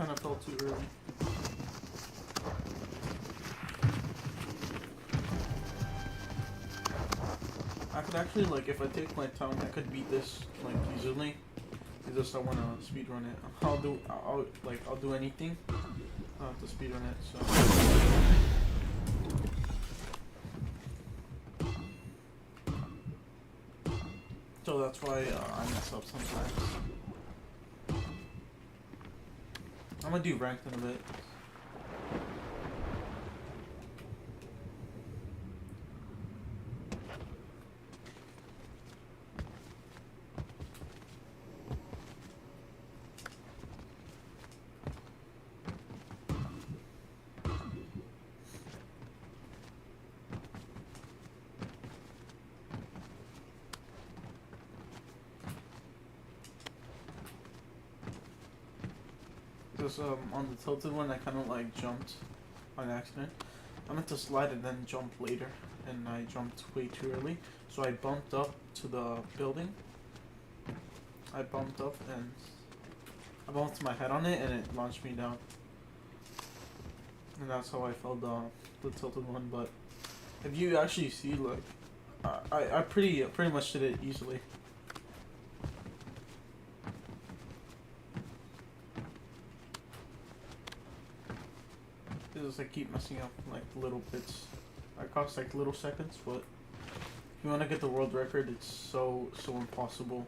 kind of fell too early. I could actually, like, if I take my time, I could beat this, like, easily. It's just I want to speedrun it. I'll do anything to speedrun it, so. So that's why I mess up sometimes. I'm gonna do ranked in a bit. Because on the tilted one, I kind of like jumped on accident. I meant to slide and then jump later, and I jumped way too early. So I bumped up to the building. I bumped up and I bumped my head on it, and it launched me down. And that's how I fell down the tilted one. But if you actually see, like, I pretty much did it easily. I keep messing up like little bits. I cost like little seconds, but if you want to get the world record, it's so impossible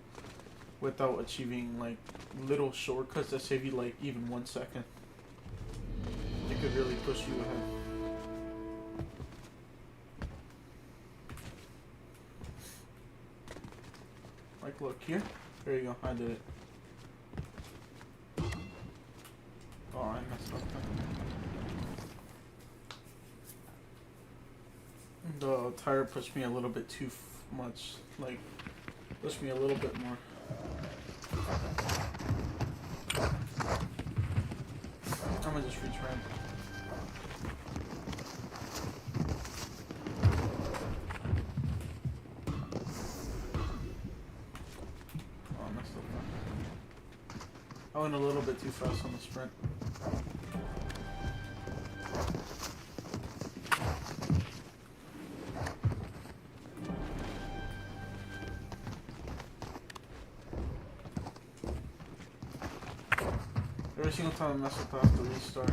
without achieving like little shortcuts that save you like even 1 second. It could really push you ahead. Like, look here. There you go. I did it. Oh, I messed up. The tire pushed me a little bit too much, like, pushed me a little bit more. I'm gonna just retry. Oh, I messed up there. I went a little bit too fast on the sprint. Every single time I mess up, I have to restart.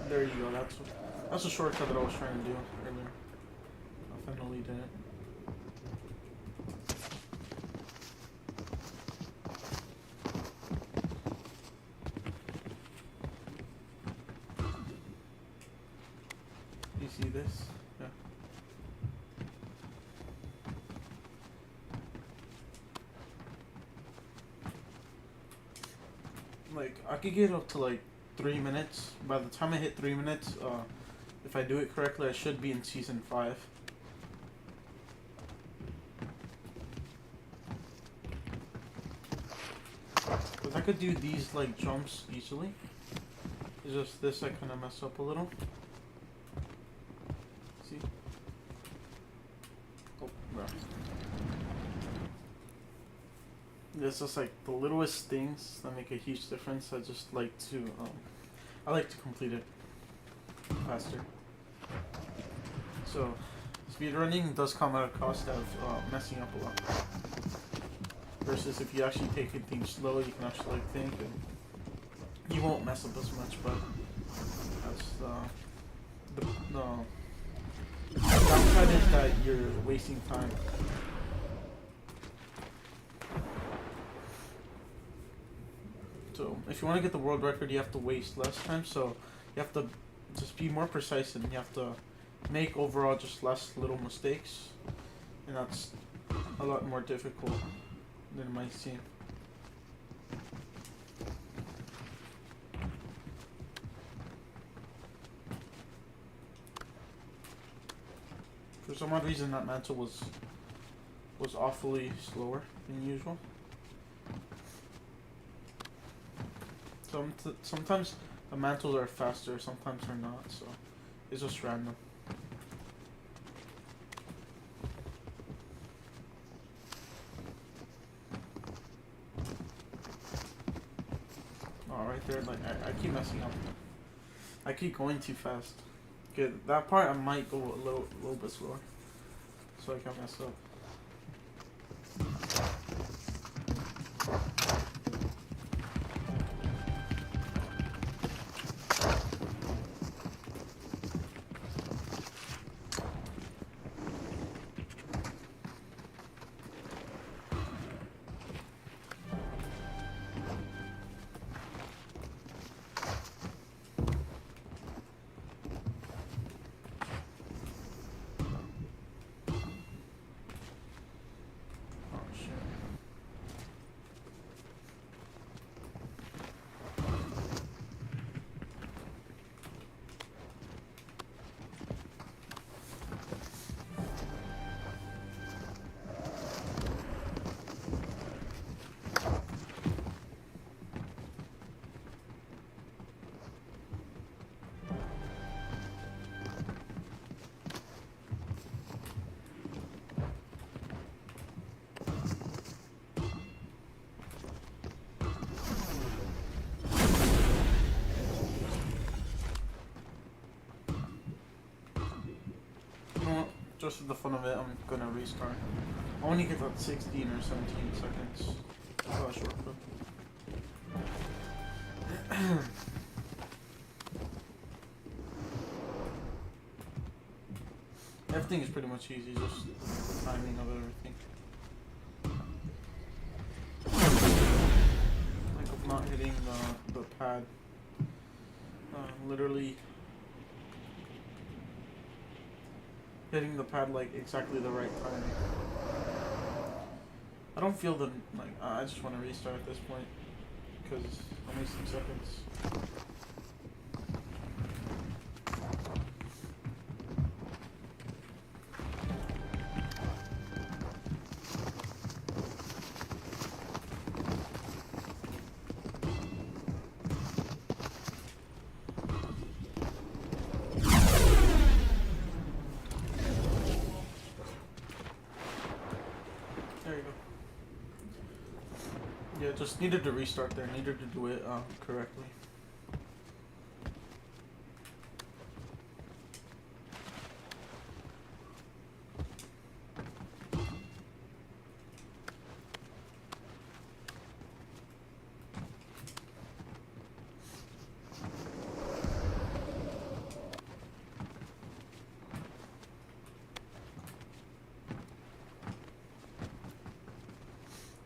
There you go. That's a shortcut that I was trying to do earlier. I finally did it. You see this? Yeah. Like, I could get up to like 3 minutes. By the time I hit 3 minutes, if I do it correctly, I should be in season 5. Cause I could do these like jumps easily. It's just this I kind of mess up a little. See? Oh, bro. It's just like the littlest things that make a huge difference. I just like to, I like to complete it faster. So, speedrunning does come at a cost of messing up a lot. Versus if you actually take things slow, you can actually like think, and you won't mess up as much. But that's the downside is that you're wasting time. So if you want to get the world record, you have to waste less time. So you have to just be more precise, and you have to make overall just less little mistakes, and that's a lot more difficult than it might seem. For some odd reason, that mantle was awfully slower than usual. Sometimes the mantles are faster, sometimes they're not, so it's just random. Oh, right there, like, I keep messing up. I keep going too fast. Okay, that part I might go a little bit slower, so I can't mess up. Just for the fun of it, I'm gonna restart. I only get that 16 or 17 seconds. Shortcut. Everything is pretty much easy, just the timing of everything. Like of not hitting the pad. Literally hitting the pad like exactly the right time. I don't feel the like. I just want to restart at this point because I'm wasting seconds. There you go. Yeah, just needed to restart there. Needed to do it correctly.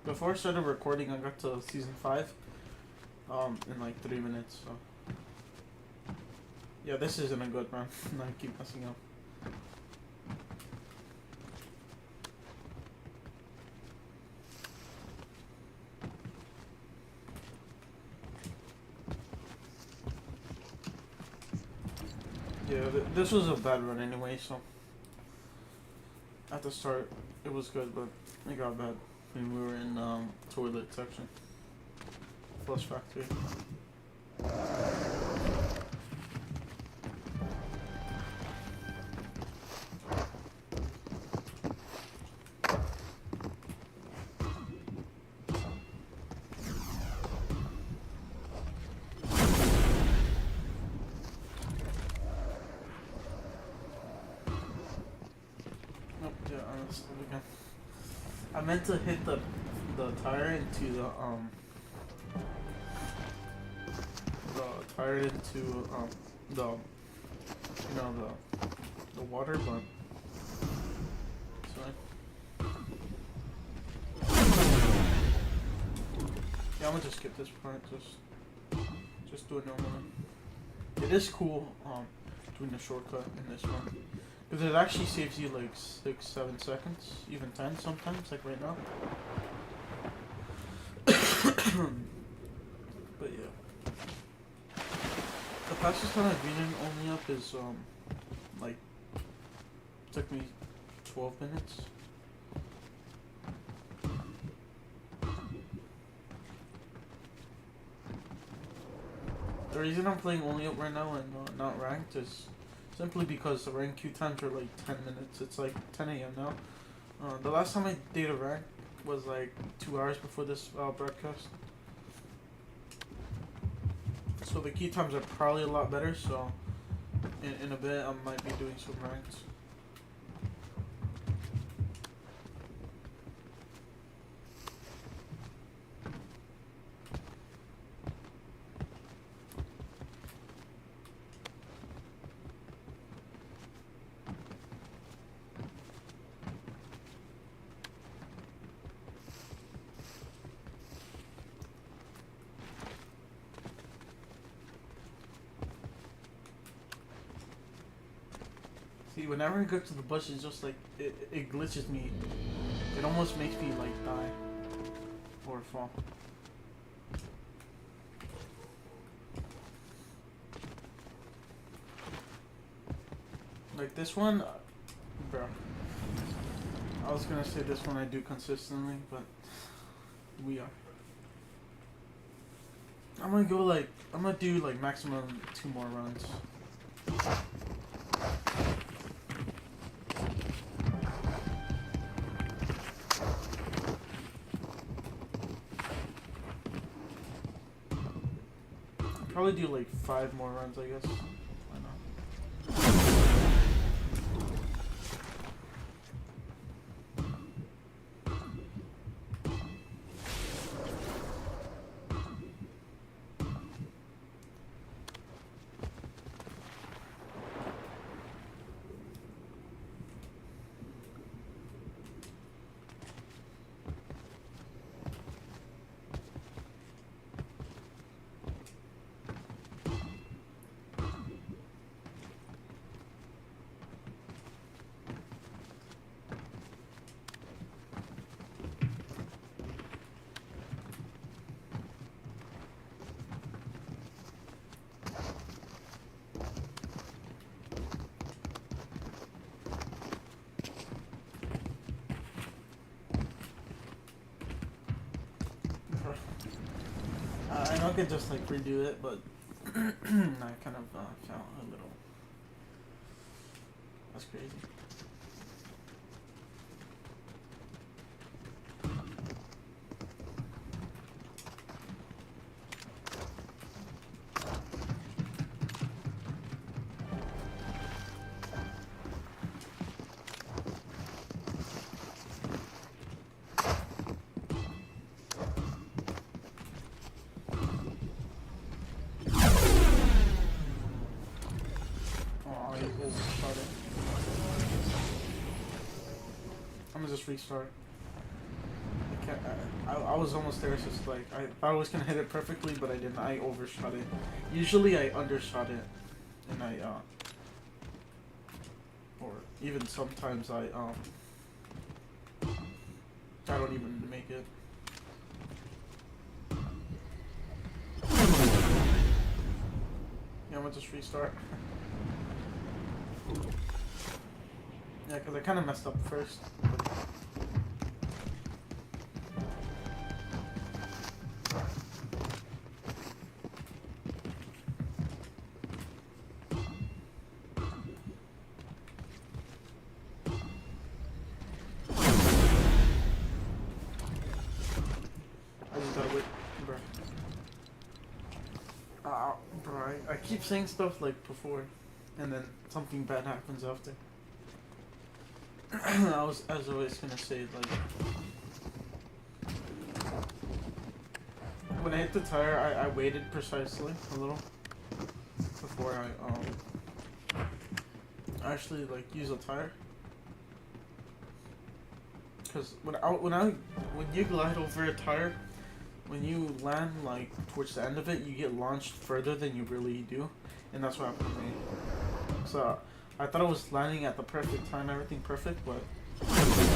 Before I started recording, I got to season 5 in like 3 minutes. So yeah, this isn't a good run. I keep messing up. Yeah, this was a bad run anyway. So at the start, it was good, but it got bad when we were in toilet section. Flush factory. Nope, yeah, again. I meant to hit the tire into the tire into the you know the water, but it's fine. Yeah, I'm gonna just skip this part. Just do it normally. It is cool doing the shortcut in this one. Because it actually saves you like 6-7 seconds, even 10 sometimes, like right now. But yeah. The fastest time I've been only up is like took me 12 minutes. The reason I'm playing only up right now and not ranked is simply because the rank queue times are like 10 minutes. It's like 10 a.m. now. The last time I did a rank was like 2 hours before this broadcast. So the queue times are probably a lot better, so in a bit I might be doing some ranks. See, whenever I go to the bush, it's just like, it glitches me. It almost makes me like die. Or fall. Like this one, bro. I was gonna say this one I do consistently, but we are. I'm gonna do like maximum 2 more runs. Probably do like 5 more runs, I guess. Why not? I know I could just like redo it, but I kind of felt a little. That's crazy. I'm gonna just restart. I was almost there. It's just like I thought I was gonna hit it perfectly, but I didn't. I overshot it. Usually I undershot it, and or even sometimes I don't even make it. Yeah, I'm gonna just restart. Yeah, because I kind of messed up first. I just gotta wait, bro. Bro, I keep saying stuff like before, and then something bad happens after. I was always gonna say like when I hit the tire, I waited precisely a little before I actually like use a tire, because when you glide over a tire, when you land like towards the end of it, you get launched further than you really do, and that's what happened to me. So I thought I was landing at the perfect time, everything perfect, but it wasn't.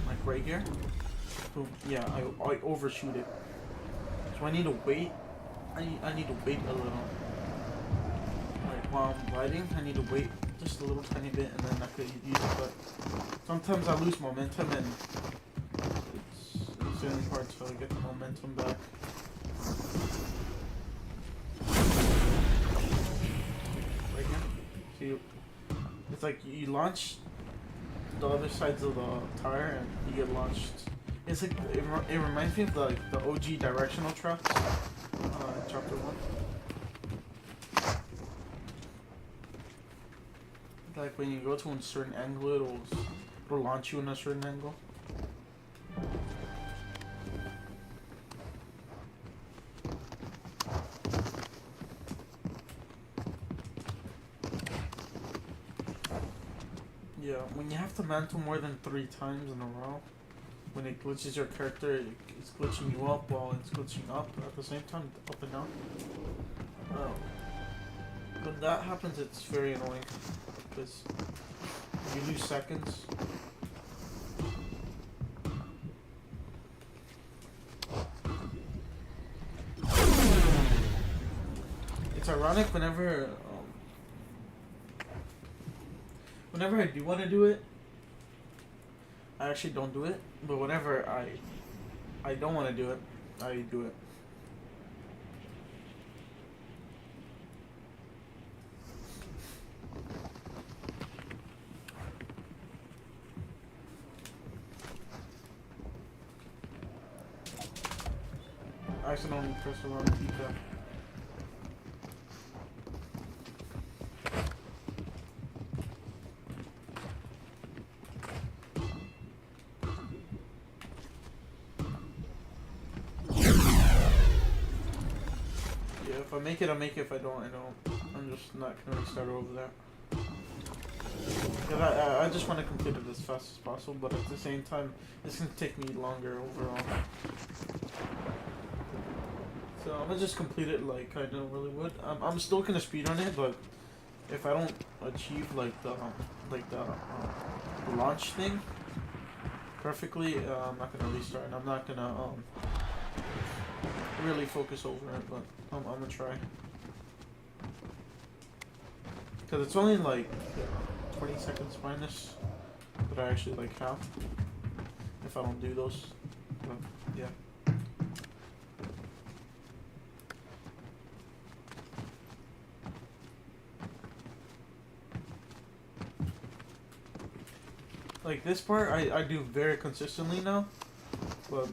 Like right here, boom. Yeah, I overshoot it. So I need to wait. I need to wait a little. Like while I'm gliding, I need to wait just a little tiny bit, and then I could use it. But sometimes I lose momentum, and it's really hard to get the momentum back. like you launch the other sides of the tire and you get launched. It's like it reminds me of the OG directional traps, chapter 1. Like when you go to a certain angle, it'll launch you in a certain angle. Yeah, when you have to mantle more than 3 times in a row, when it glitches your character, it's glitching you up while it's glitching up at the same time, up and down. When that happens, it's very annoying because you lose seconds. It's ironic whenever I do want to do it, I actually don't do it. But whenever I don't want to do it, I do it. I accidentally pressed the wrong keypad. If I make it, I make it. If I don't, I don't. I'm just not gonna restart over there. Cause I just want to complete it as fast as possible, but at the same time, it's gonna take me longer overall. So I'm gonna just complete it like I normally would. I'm still gonna speedrun it, but if I don't achieve like the launch thing perfectly, I'm not gonna restart. I'm not gonna really focus over it, but I'm gonna try. Cause it's only like 20 seconds minus that I actually like have if I don't do those. But yeah. Like this part, I do very consistently now, but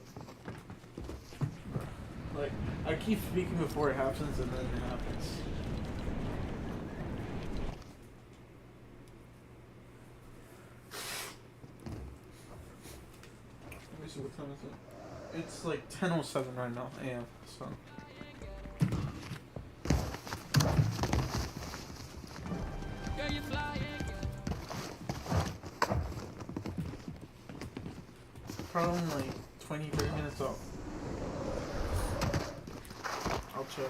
like I keep speaking before it happens, and then it happens. Let me see what time is it. It's like 10:07 right now a.m. So. Probably like 20-30 minutes up. I'll chill.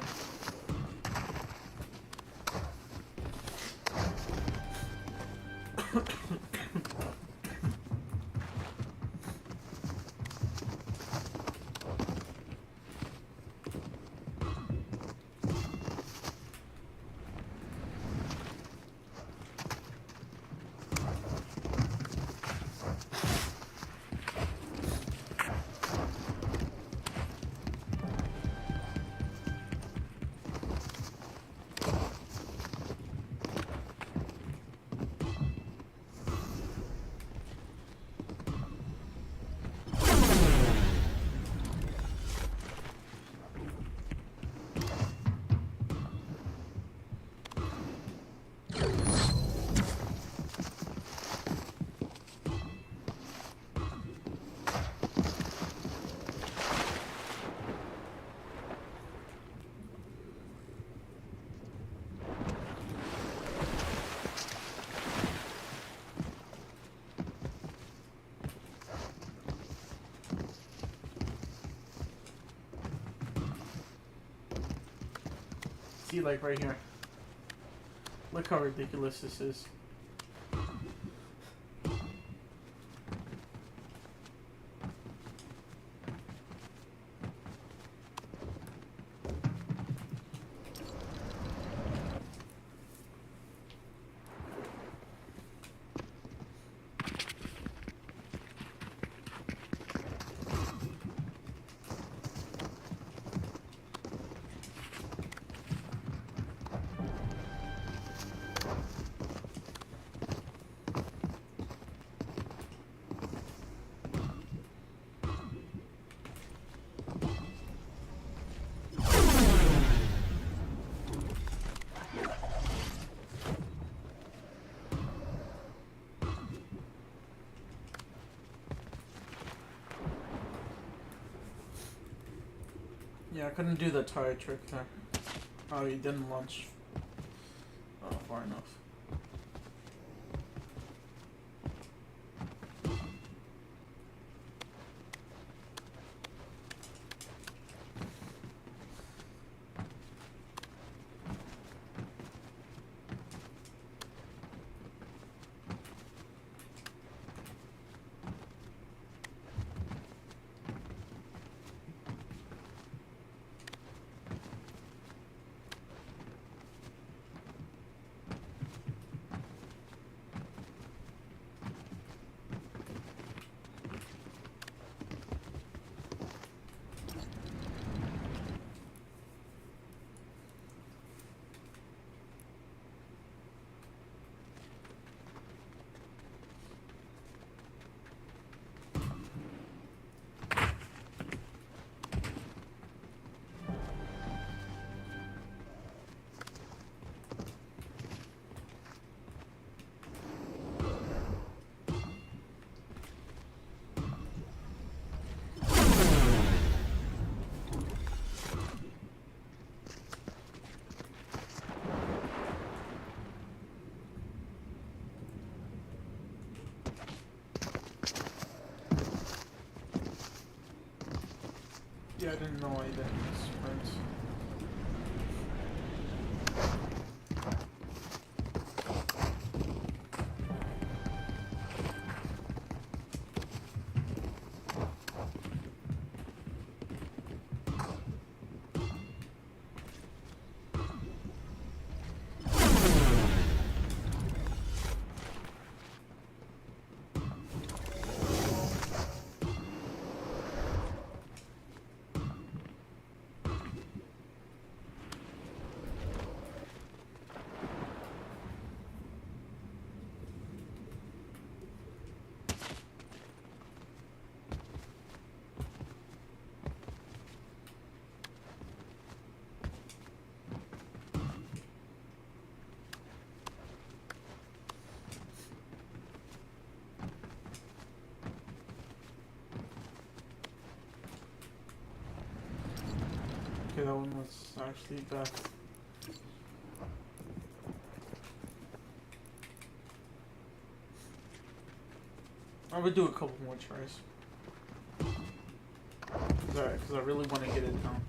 See, like right here. Look how ridiculous this is. Yeah, I couldn't do the tire trick there. Oh, he didn't launch far enough. Yeah, I didn't know I didn't sprint. Okay, that one was actually bad. I would do a couple more tries. Because I really want to get it down.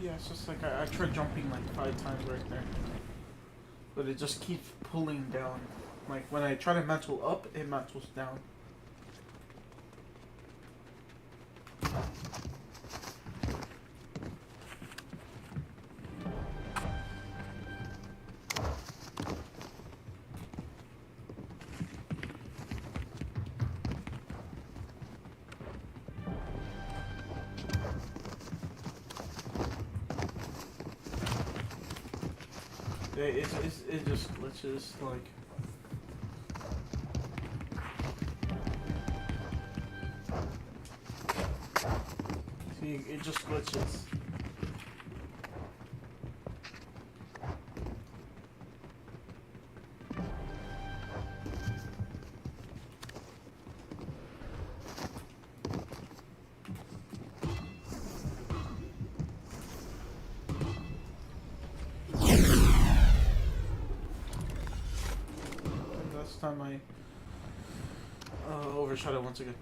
Yeah, it's just like I tried jumping like 5 times right there. But it just keeps pulling down. Like when I try to mantle up, it mantles down. It just glitches like. See, it just glitches. time I overshot it once again.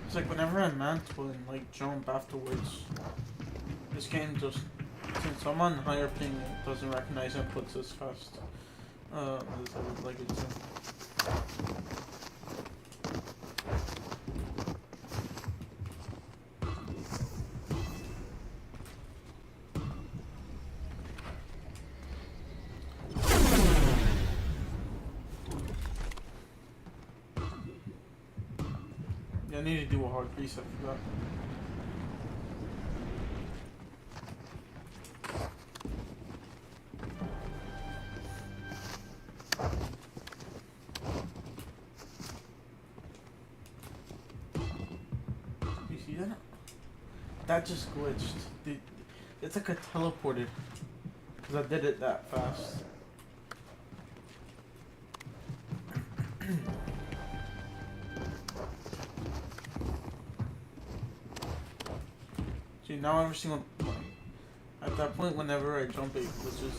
It's like whenever I'm meant to like jump afterwards, this game just, since I'm on higher ping, it doesn't recognize inputs as fast as I would like it to. Yeah, I need to do a hard reset for that. You see that? That just glitched. It's like I teleported. Because I did it that fast. See, now every single... At that point, whenever I jump, it glitches.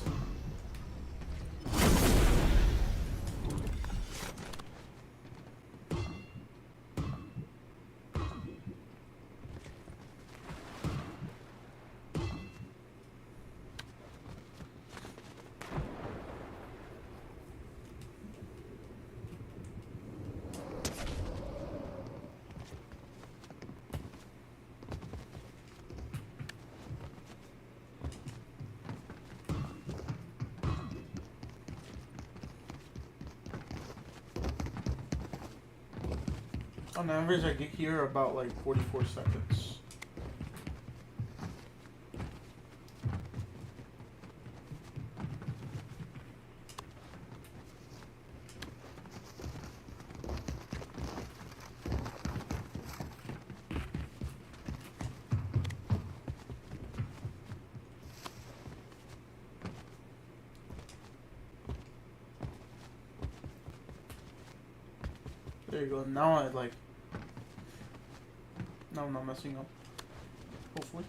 On average, I get here about like 44 seconds. There you go. Now I like... Now I'm not messing up. Hopefully.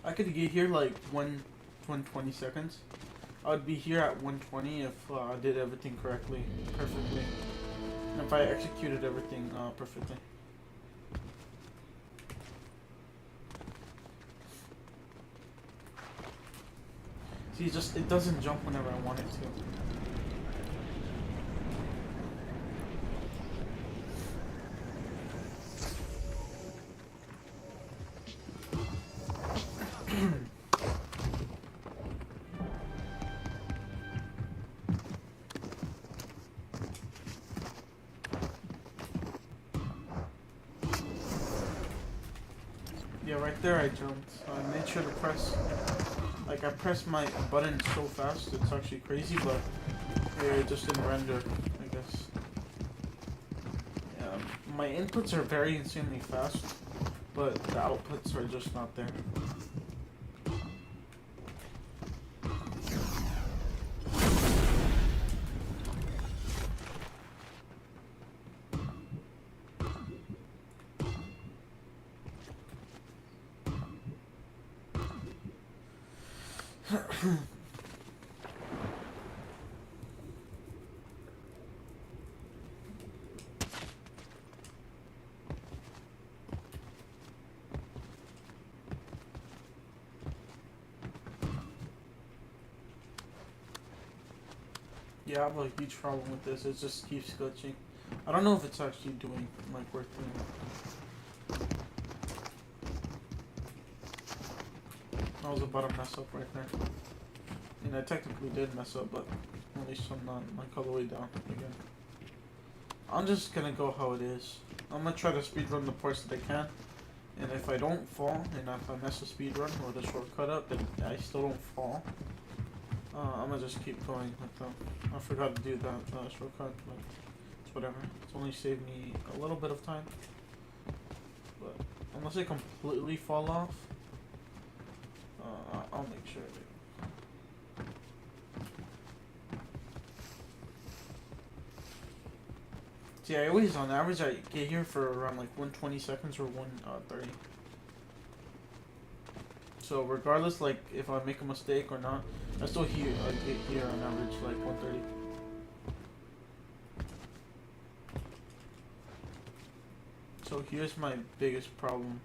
I could get here like 120 seconds. I would be here at 120 if I did everything correctly, perfectly. And if I executed everything perfectly. See, it doesn't jump whenever I want it to. Yeah, right there I jumped. So I made sure to press... Like, I pressed my button so fast, it's actually crazy, but it just didn't render, I guess. Yeah, my inputs are very insanely fast, but the outputs are just not there. Yeah, I have a huge problem with this. It just keeps glitching. I don't know if it's actually doing, like, worth doing. I was about to mess up right there. I mean, I technically did mess up, but at least I'm not, like, all the way down again. I'm just gonna go how it is. I'm gonna try to speedrun the parts that I can. And if I don't fall, and if I mess a speedrun or the shortcut up, and I still don't fall, I'm gonna just keep going with them. I forgot to do that shortcut, but it's whatever. It's only saved me a little bit of time. But unless I completely fall off, I'll make sure I do. See, I always, on average, I get here for around like 120 seconds or 130. So regardless, like if I make a mistake or not, I still get here on average like 130. So here's my biggest problem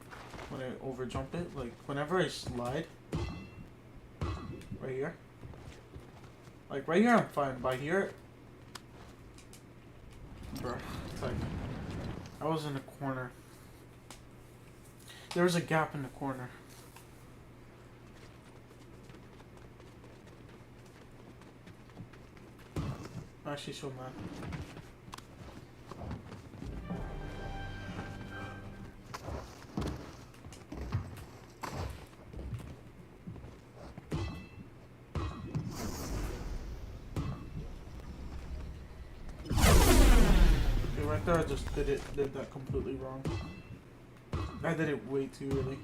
when I overjump it. Like whenever I slide, right here. Like right here I'm fine, but here, bruh, it's like I was in a corner. There was a gap in the corner. I'm actually so mad. Okay, right there I just did that completely wrong. I did it way too early.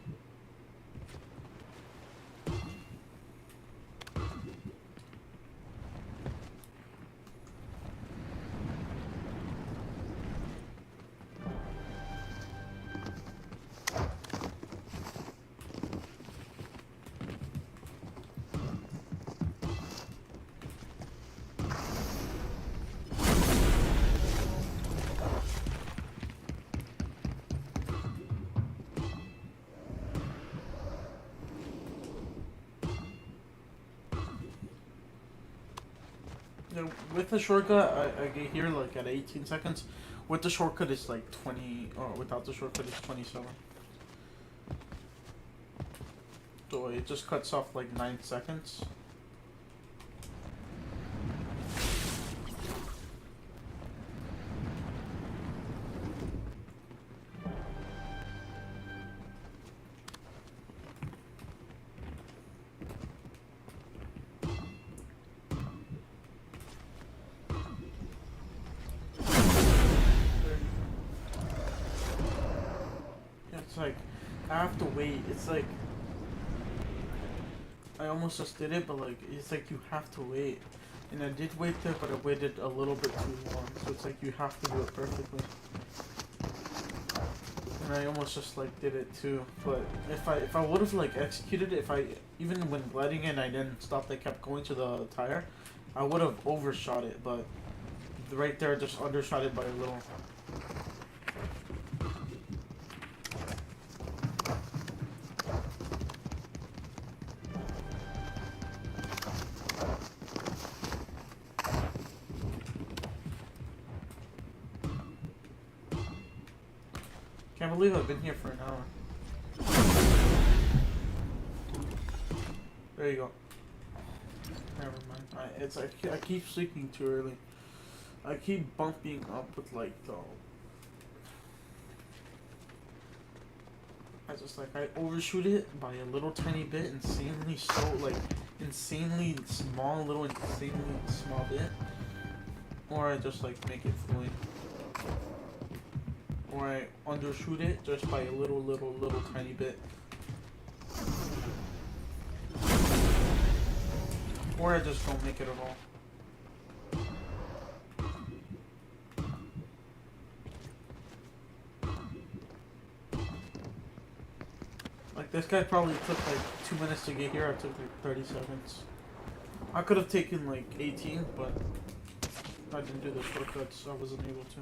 Yeah, with the shortcut, I get here like at 18 seconds. With the shortcut, it's like 20, or without the shortcut, it's 27. So it just cuts off like 9 seconds. It's like, I have to wait. It's like, I almost just did it, but like, it's like you have to wait. And I did wait there, but I waited a little bit too long. So it's like you have to do it perfectly. And I almost just like did it too. But if I would have like executed it, even when gliding in, I didn't stop. I kept going to the tire. I would have overshot it, but right there, just undershot it by a little. Can't believe I've been here for an hour. There you go. Never mind. I keep sleeping too early. I keep bumping up with like the. I overshoot it by a little tiny bit, insanely small bit, or I just like make it fully. Or I undershoot it just by a little tiny bit. Or I just don't make it at all. Like this guy probably took like 2 minutes to get here, I took like 30 seconds. I could have taken like 18, but I didn't do the shortcuts, so I wasn't able to.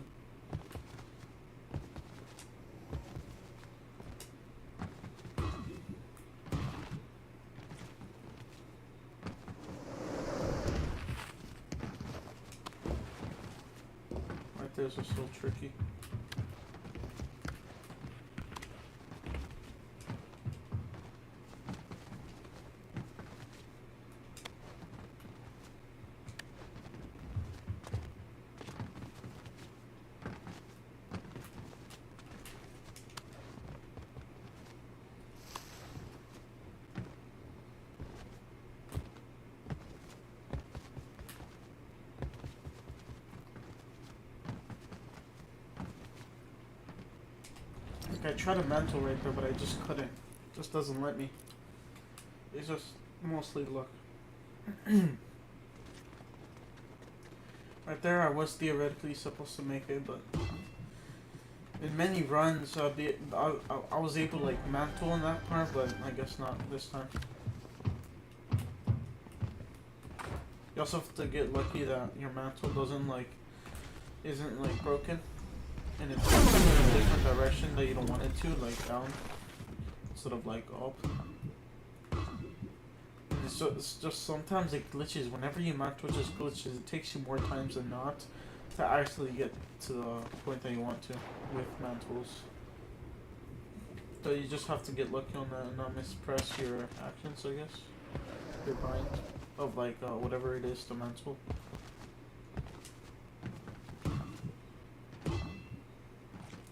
There's are still tricky. Like I tried a mantle right there, but I just couldn't. It just doesn't let me. It's just mostly luck. Right there, I was theoretically supposed to make it, but in many runs, I was able to like mantle in that part, but I guess not this time. You also have to get lucky that your mantle isn't like broken, and it's in a different direction that you don't want it to, like down instead of like up. It's just sometimes it glitches. Whenever you mantle, it just glitches. It takes you more times than not to actually get to the point that you want to with mantles. So you just have to get lucky on that and not mispress your actions, I guess. Your bind of like whatever it is to mantle.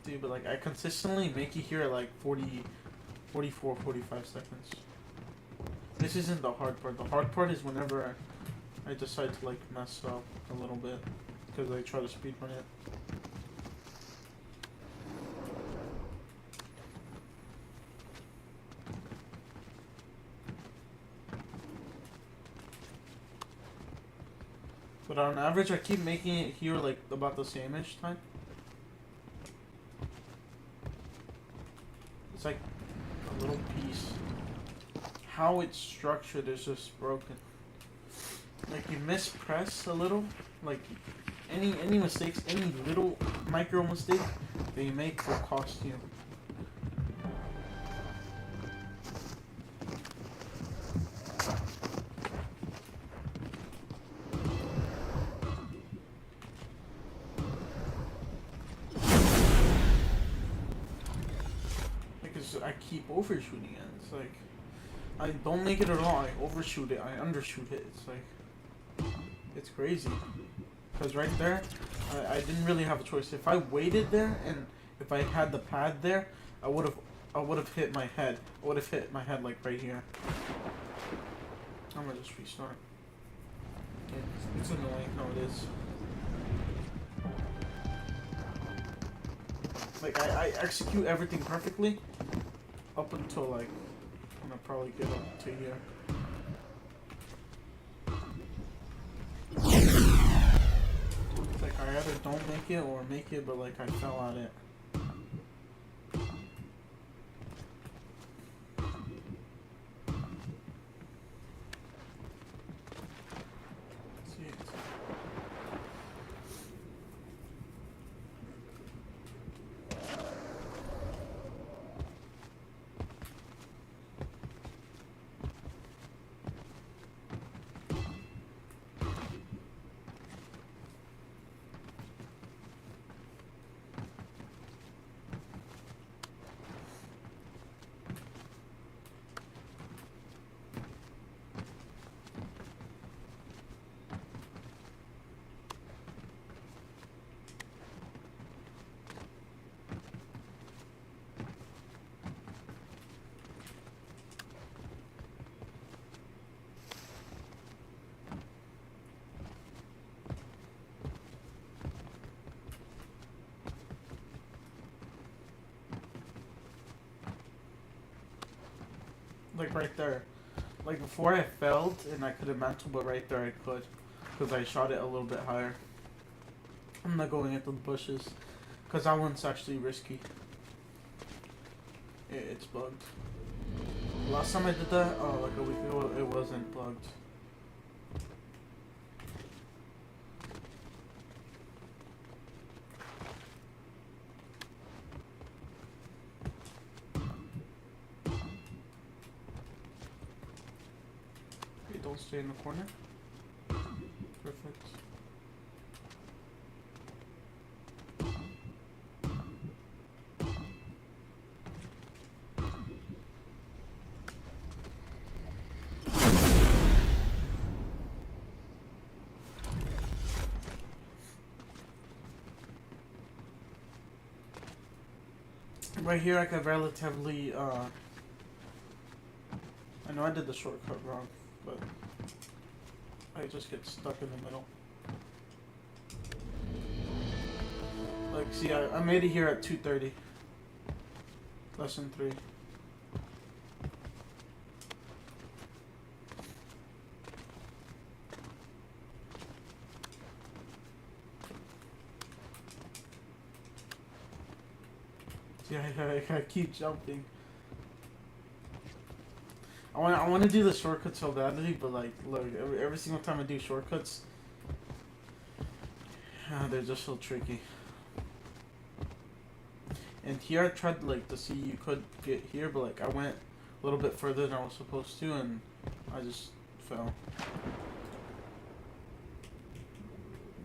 Dude, but like I consistently make it here at like 40, 44, 45 seconds. This isn't the hard part. The hard part is whenever I decide to like mess up a little bit because I try to speedrun it. But on average, I keep making it here like about the same-ish time. It's like a little piece. How it's structured is just broken. Like you mispress a little, like any mistakes, any little micro mistake that you make will cost you. Because I keep overshooting it. It's like I don't make it at all. I overshoot it. I undershoot it. It's like it's crazy. Because right there, I didn't really have a choice. If I waited there and if I had the pad there, I would have hit my head. I would have hit my head like right here. I'm gonna just restart. It's annoying how it is. Like I execute everything perfectly up until like I'm gonna probably get up to here. It's like I either don't make it or make it, but like I fell at it. Like right there. Like before I failed and I couldn't mantle, but right there I could. Because I shot it a little bit higher. I'm not going into the bushes. Because that one's actually risky. It's bugged. Last time I did that, like a week ago, it wasn't bugged. Don't stay in the corner. Perfect. Right here I could relatively, I know I did the shortcut wrong, but I just get stuck in the middle. Like, see, I made it here at 2:30. Lesson 3. Yeah, I keep jumping. I want to do the shortcuts so badly, but like, look, every single time I do shortcuts, they're just so tricky. And here I tried like to see you could get here, but like I went a little bit further than I was supposed to, and I just fell.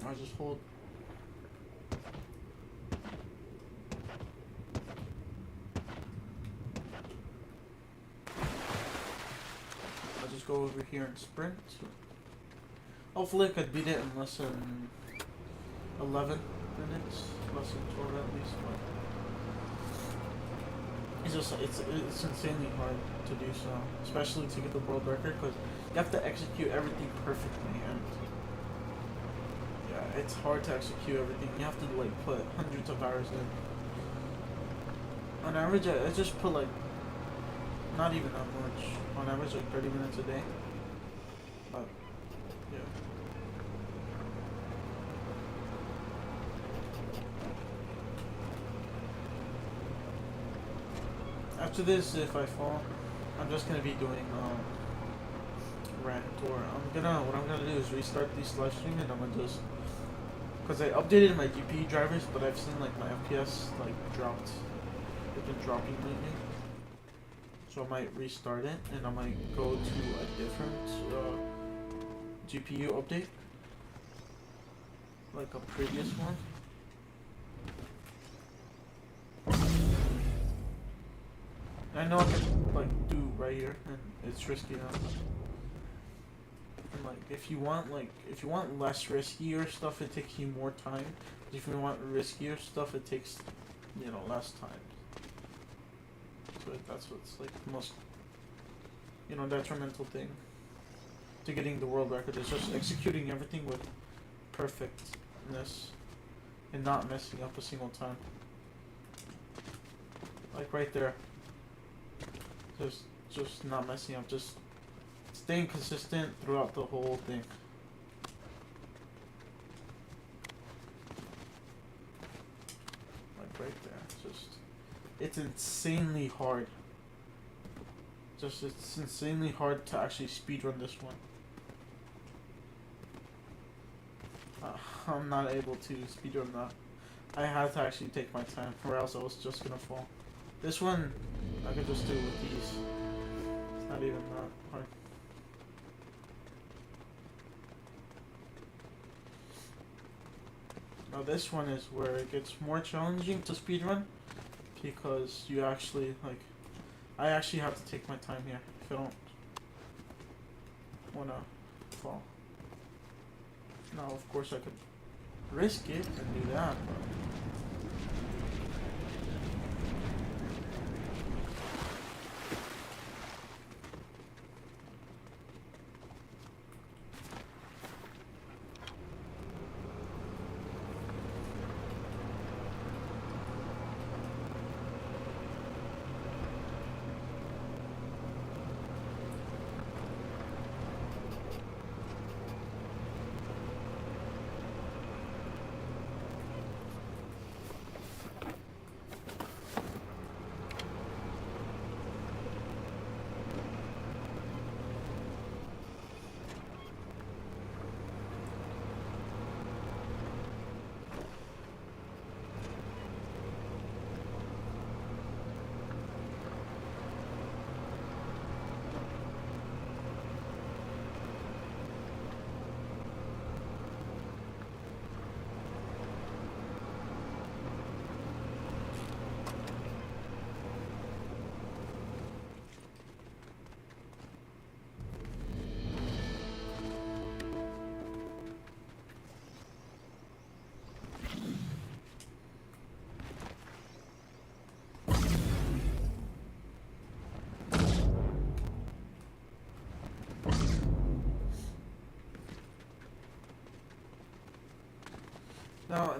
I just hold. I just go over here and sprint. Hopefully I could beat it in less than 11 minutes, less than 12 at least. But it's just it's insanely hard to do so, especially to get the world record, because you have to execute everything perfectly, and yeah, it's hard to execute everything. You have to like put hundreds of hours in. On average, I just put like not even that much. On average, like 30 minutes a day. But yeah. After this, if I fall, I'm just gonna be doing rant, or what I'm gonna do is restart this live stream, and I'm gonna just, because I updated my GPU drivers, but I've seen like my FPS like dropped. It's been dropping lately, so I might restart it, and I might go to a different GPU update, like a previous one. I know I can like do right here, and it's risky now. And like if you want less riskier stuff, it takes you more time. But if you want riskier stuff, it takes less time. So that's what's like the most detrimental thing to getting the world record, is just executing everything with perfectness and not messing up a single time. Like right there. Just not messing up, just staying consistent throughout the whole thing. Like right there, it's insanely hard. It's insanely hard to actually speedrun this one. I'm not able to speedrun that. I had to actually take my time, or else I was just gonna fall. This one, I could just do it with these. It's not even that hard. Now this one is where it gets more challenging to speedrun, because you actually, I actually have to take my time here if I don't wanna fall. Now of course I could risk it and do that, but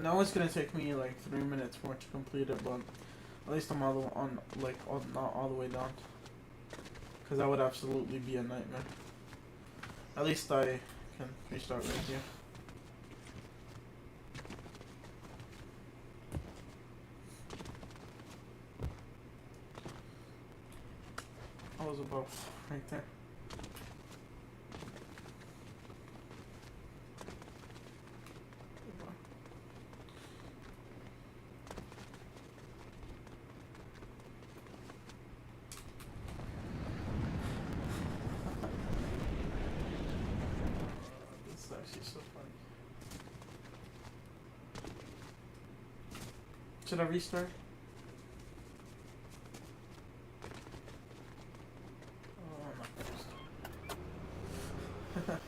now it's gonna take me like 3 minutes more to complete it, but At least I'm all the, on like all, not all the way down, because that would absolutely be a nightmare. At least I can restart right here. I was above right there. This is actually so funny. Should I restart? Oh, I'm not gonna restart.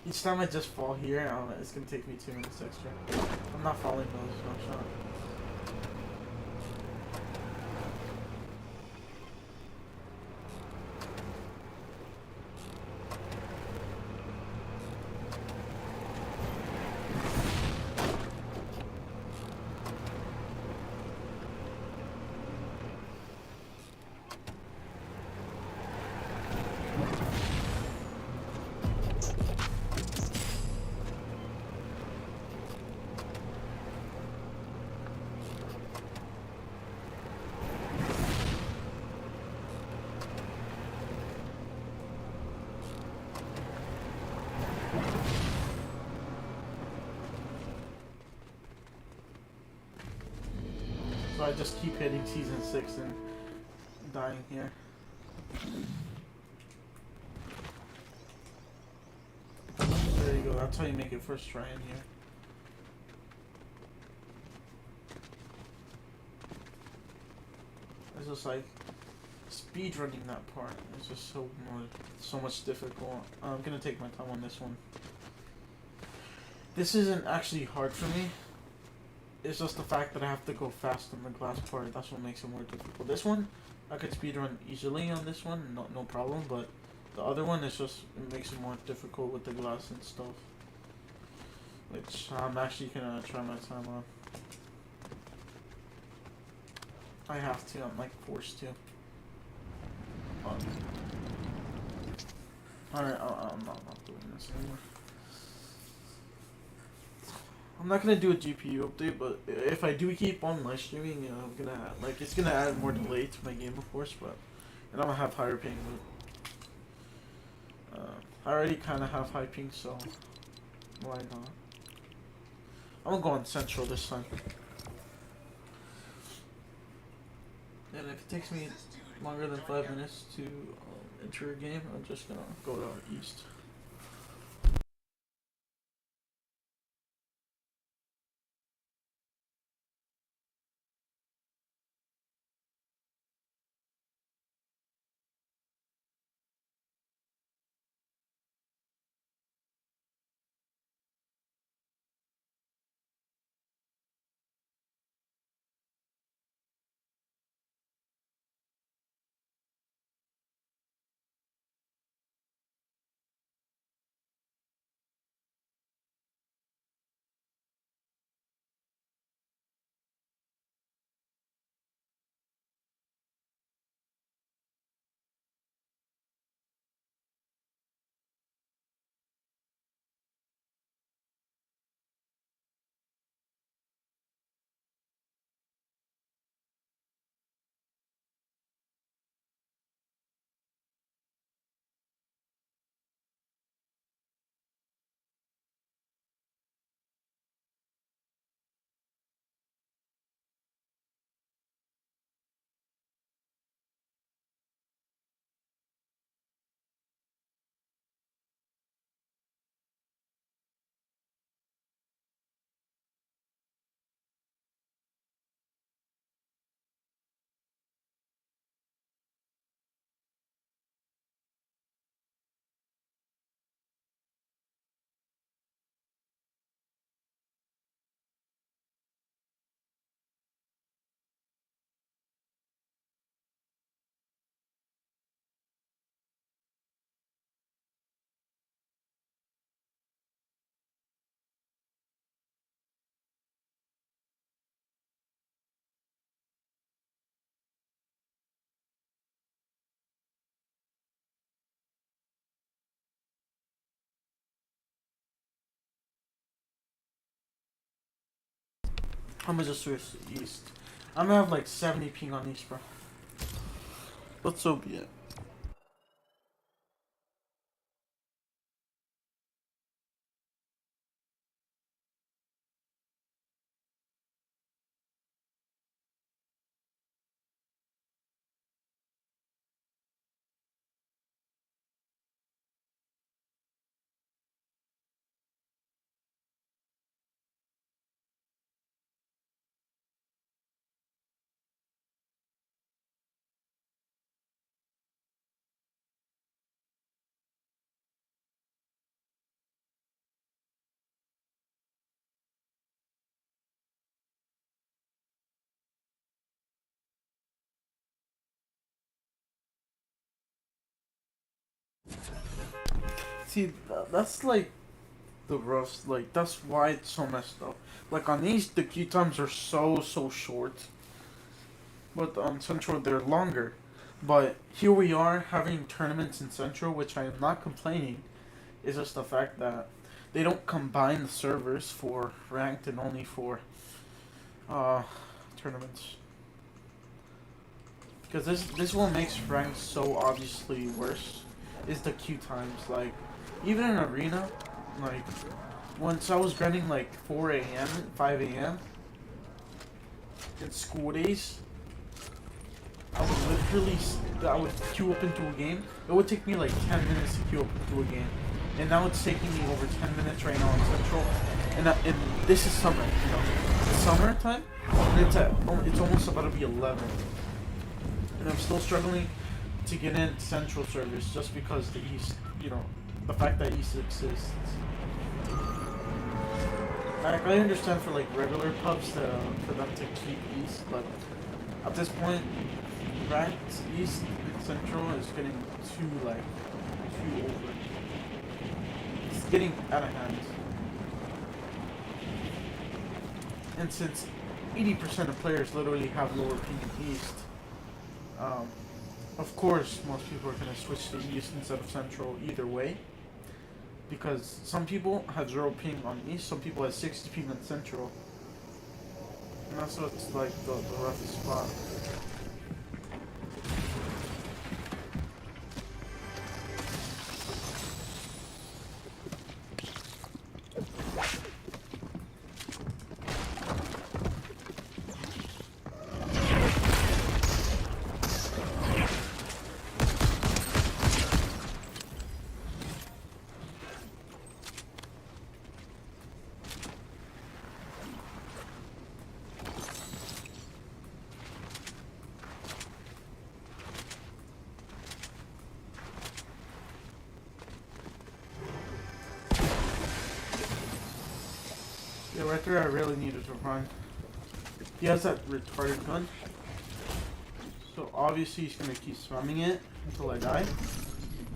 Each time I just fall here, it's gonna take me 2 minutes extra. I'm not falling though, there's no shot. So I just keep hitting season 6 and dying here. There you go, that's how you make it first try in here. It's just like speed running that part. It's just so much difficult. I'm gonna take my time on this one. This isn't actually hard for me. It's just the fact that I have to go fast on the glass part. That's what makes it more difficult. This one, I could speedrun easily on this one, no problem. But the other one, it makes it more difficult with the glass and stuff. Which I'm actually gonna try my time on. I have to. I'm like forced to. Alright, I'm not doing this anymore. I'm not gonna do a GPU update, but if I do keep on live streaming, I'm gonna it's gonna add more delay to my game, of course, but and I'm gonna have higher ping. But I already kind of have high ping, so why not? I'm gonna go on Central this time, and if it takes me longer than 5 minutes to enter a game, I'm just gonna go to East. I'm gonna just switch to East. I'm gonna have like 70 ping on East, bro. But so be it. See, that's like the rough. Like that's why it's so messed up. Like on East, the queue times are so short, but on Central they're longer. But here we are having tournaments in Central, which I am not complaining. It's just the fact that they don't combine the servers for ranked and only for tournaments. Because this one makes ranked so obviously worse. Is the queue times. Like even in arena, like once I was grinding like 4 a.m., 5 a.m. in school days, I would queue up into a game. It would take me like 10 minutes to queue up into a game. And now it's taking me over 10 minutes right now in Central. And this is summer, you know. It's summertime, and it's almost about to be 11. And I'm still struggling to get in Central servers just because the East, you know, the fact that East exists. I understand for like regular pubs for them to keep East, but at this point, ranked East and Central is getting too over. It's getting out of hand. And since 80% of players literally have lower ping in East, of course most people are going to switch to East instead of Central either way. Because some people have 0 ping on East, some people have 60 ping on Central. And that's what's like the roughest spot. Yeah, right there I really needed to run. He has that retarded gun. So obviously he's gonna keep spamming it until I die.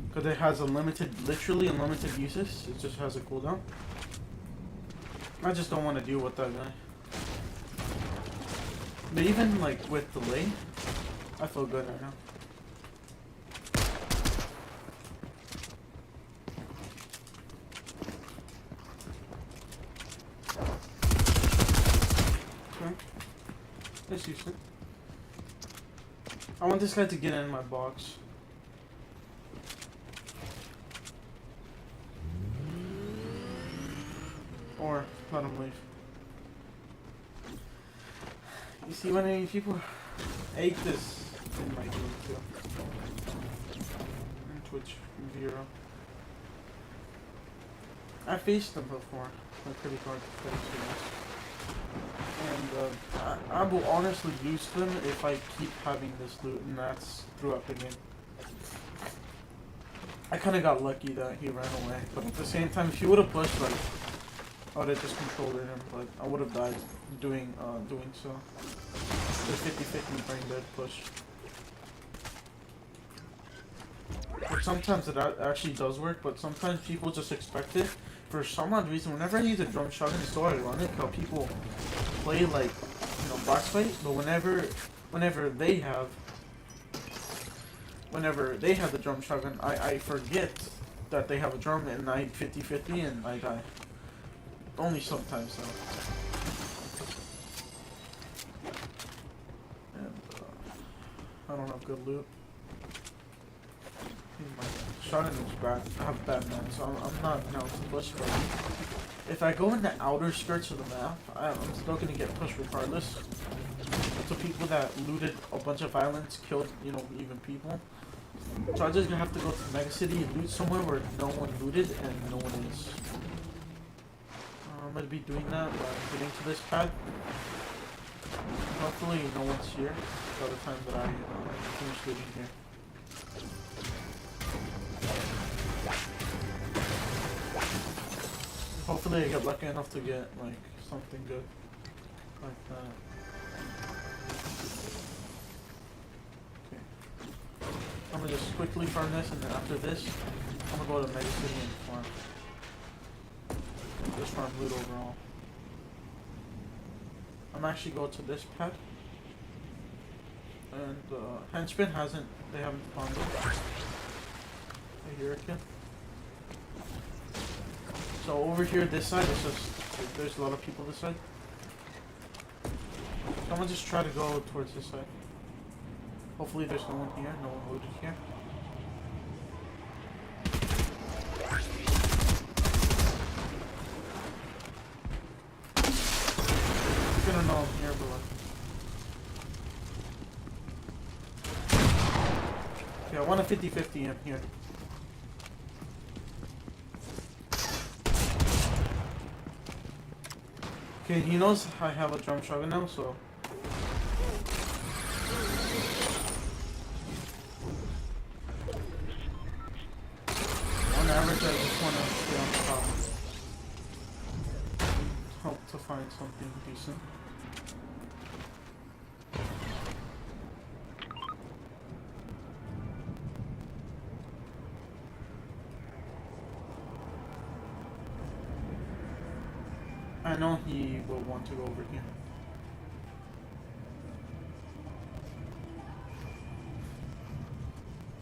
Because it has literally unlimited uses. It just has a cooldown. I just don't want to deal with that guy. But even like with delay, I feel good right now. That's decent. I want this guy to get in my box. Or let him leave. You see when many people ate this in my game too. On Twitch, Vero. I faced them before. They're pretty hard to face. And I will honestly lose them if I keep having this loot, and that's throughout the game. I kind of got lucky that he ran away, but at the same time, if he would have pushed, like, I would have just controlled him, but I would have died doing so. The 50-50 brain dead push. But sometimes it actually does work, but sometimes people just expect it. For some odd reason, whenever I use a drum shotgun, it's so ironic how people play like, you know, box fight, but whenever they have the drum shotgun, I forget that they have a drum and I 50-50 and I die. Only sometimes though. I don't have good loot. My shotgun is bad. I have bad man, so I'm not now to push. But if I go in the outer skirts of the map, I'm still gonna get pushed regardless. So people that looted a bunch of islands, killed, you know, even people. So I'm just gonna have to go to Mega City and loot somewhere where no one looted and no one is. I'm gonna be doing that by getting to this pad. Hopefully no one's here by the time that I finish looting here. Hopefully I get lucky enough to get like something good like that. Okay. I'm gonna just quickly farm this, and then after this, I'm gonna go to Mega City and farm. Just farm loot overall. I'm actually going to this pad. And Henchman they haven't found it. I hear it, kid. So over here, this side, it's just, there's a lot of people this side. So I'm gonna just try to go towards this side. Hopefully there's no one here, no one looted here. I'm gonna know I'm here, but yeah, I want a 50-50 in here. Okay, he knows I have a drum shotgun now, so. On average, I just want to stay on top. Hope to find something decent. I know he will want to go over here.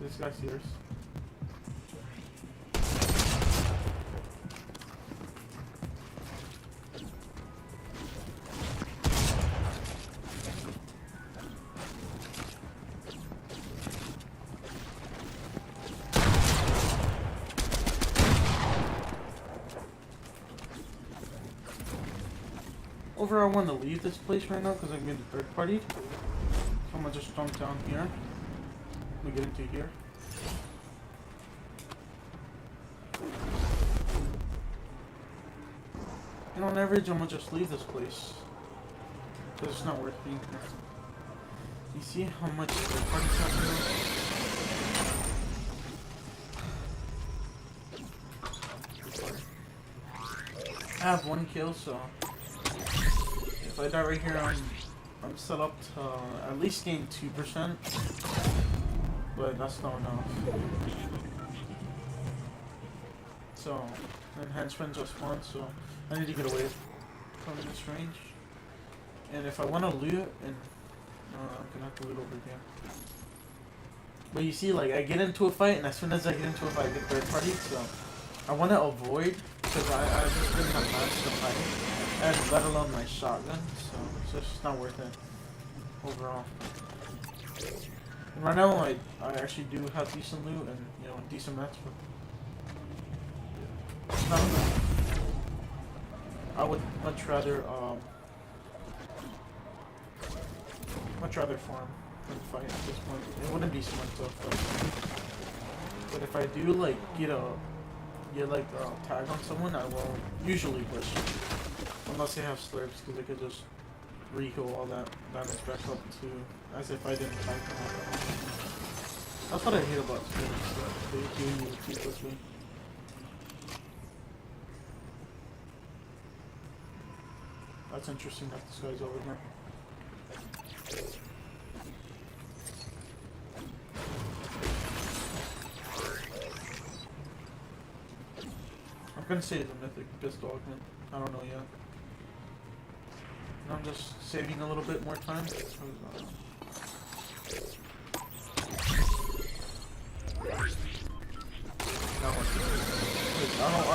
This guy's yours. I want to leave this place right now because I'm getting third party. So I'm gonna just jump down here. Let me get into here. And on average, I'm gonna just leave this place because it's not worth being here. You see how much third party's happening? I have 1 kill, so. If I die right here, I'm set up to at least gain 2%, but that's not enough. So, and Henchman just won, so I need to get away from this range. And if I want to loot, and I'm gonna have to loot over here. But you see, like, I get into a fight, and as soon as I get into a fight, I get third party, so I want to avoid, because I just didn't have time to fight. And let alone my shotgun, so it's just not worth it overall. And right now, I actually do have decent loot and, you know, decent mats, but it's not enough. I would much rather farm than fight at this point. It wouldn't be smart to fight. But if I do like get a tag on someone, I will usually push. Unless they have slurps, because they could just re-heal all that damage back up to as if I didn't tag them all. That's what I hate about slurps. They do keep with me. That's interesting that this guy's over here. I'm gonna say the mythic pistol augment. I don't know yet. I'm just saving a little bit more time. I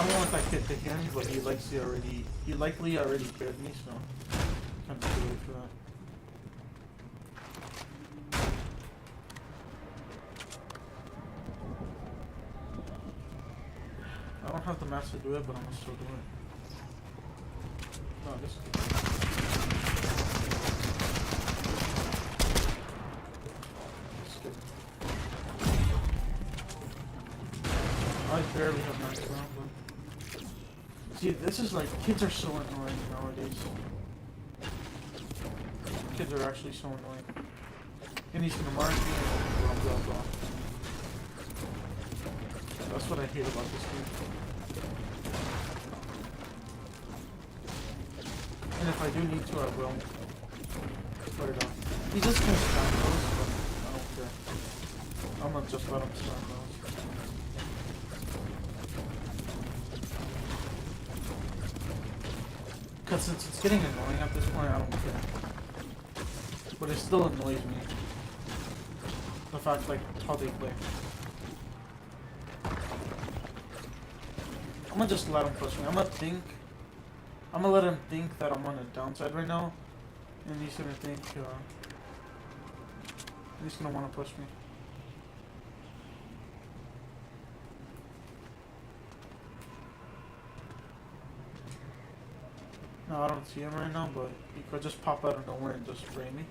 don't want that kid to hit him, but he likely already killed me, so I'm kind of wait for that. have the maps to do it, but I'm gonna still do it. No, this. I barely have max round, but see, this is like kids are so annoying nowadays. Kids are actually so annoying. And he's gonna mark me and blah blah blah. That's what I hate about this game. And if I do need to, I will. Put it on. He just can't spam those, but I don't care. I'm gonna just let him spam those. Because since it's getting annoying at this point, I don't care. But it still annoys me. The fact, like, how they play. I'm gonna just let him push me. I'm gonna let him think that I'm on the downside right now. And he's gonna think, he's gonna wanna push me. No, I don't see him right now, but he could just pop out of nowhere and just spray me.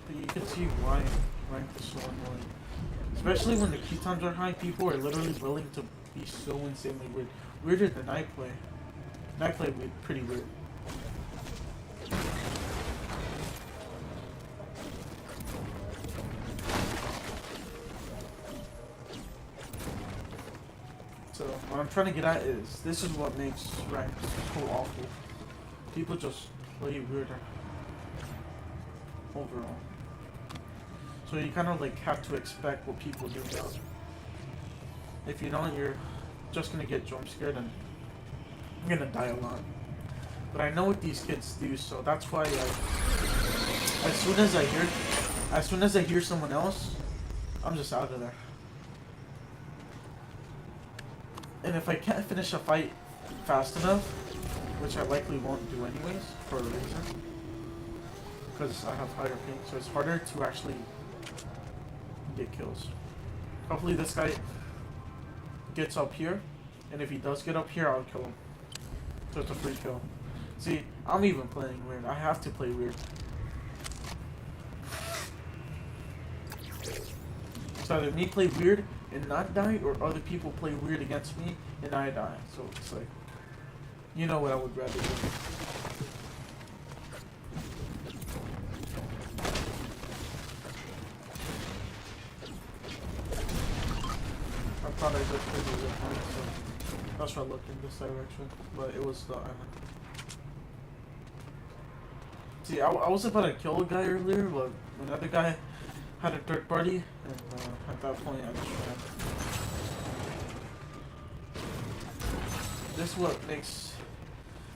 But you can see why rank is so annoying. Especially when the key times are high, people are literally willing to be so insanely weird. Weirder than I play. And I play pretty weird. So, what I'm trying to get at is, this is what makes rank so awful. People just play weirder. Overall. So you kind of like have to expect what people do now. If you don't, you're just gonna get jump scared and you're gonna die a lot. But I know what these kids do, so that's why as soon as I hear someone else, I'm just out of there. And if I can't finish a fight fast enough, which I likely won't do anyways, for a reason, because I have higher ping, so it's harder to actually get kills. Hopefully this guy gets up here, and if he does get up here, I'll kill him. So it's a free kill. See, I'm even playing weird. I have to play weird. So either me play weird and not die, or other people play weird against me and I die. So it's like, you know what I would rather do. I thought I just did it with one, so that's why I looked in this direction, but it was the island. See, I was about to kill a guy earlier, but another guy had a third party, and at that point I just ran.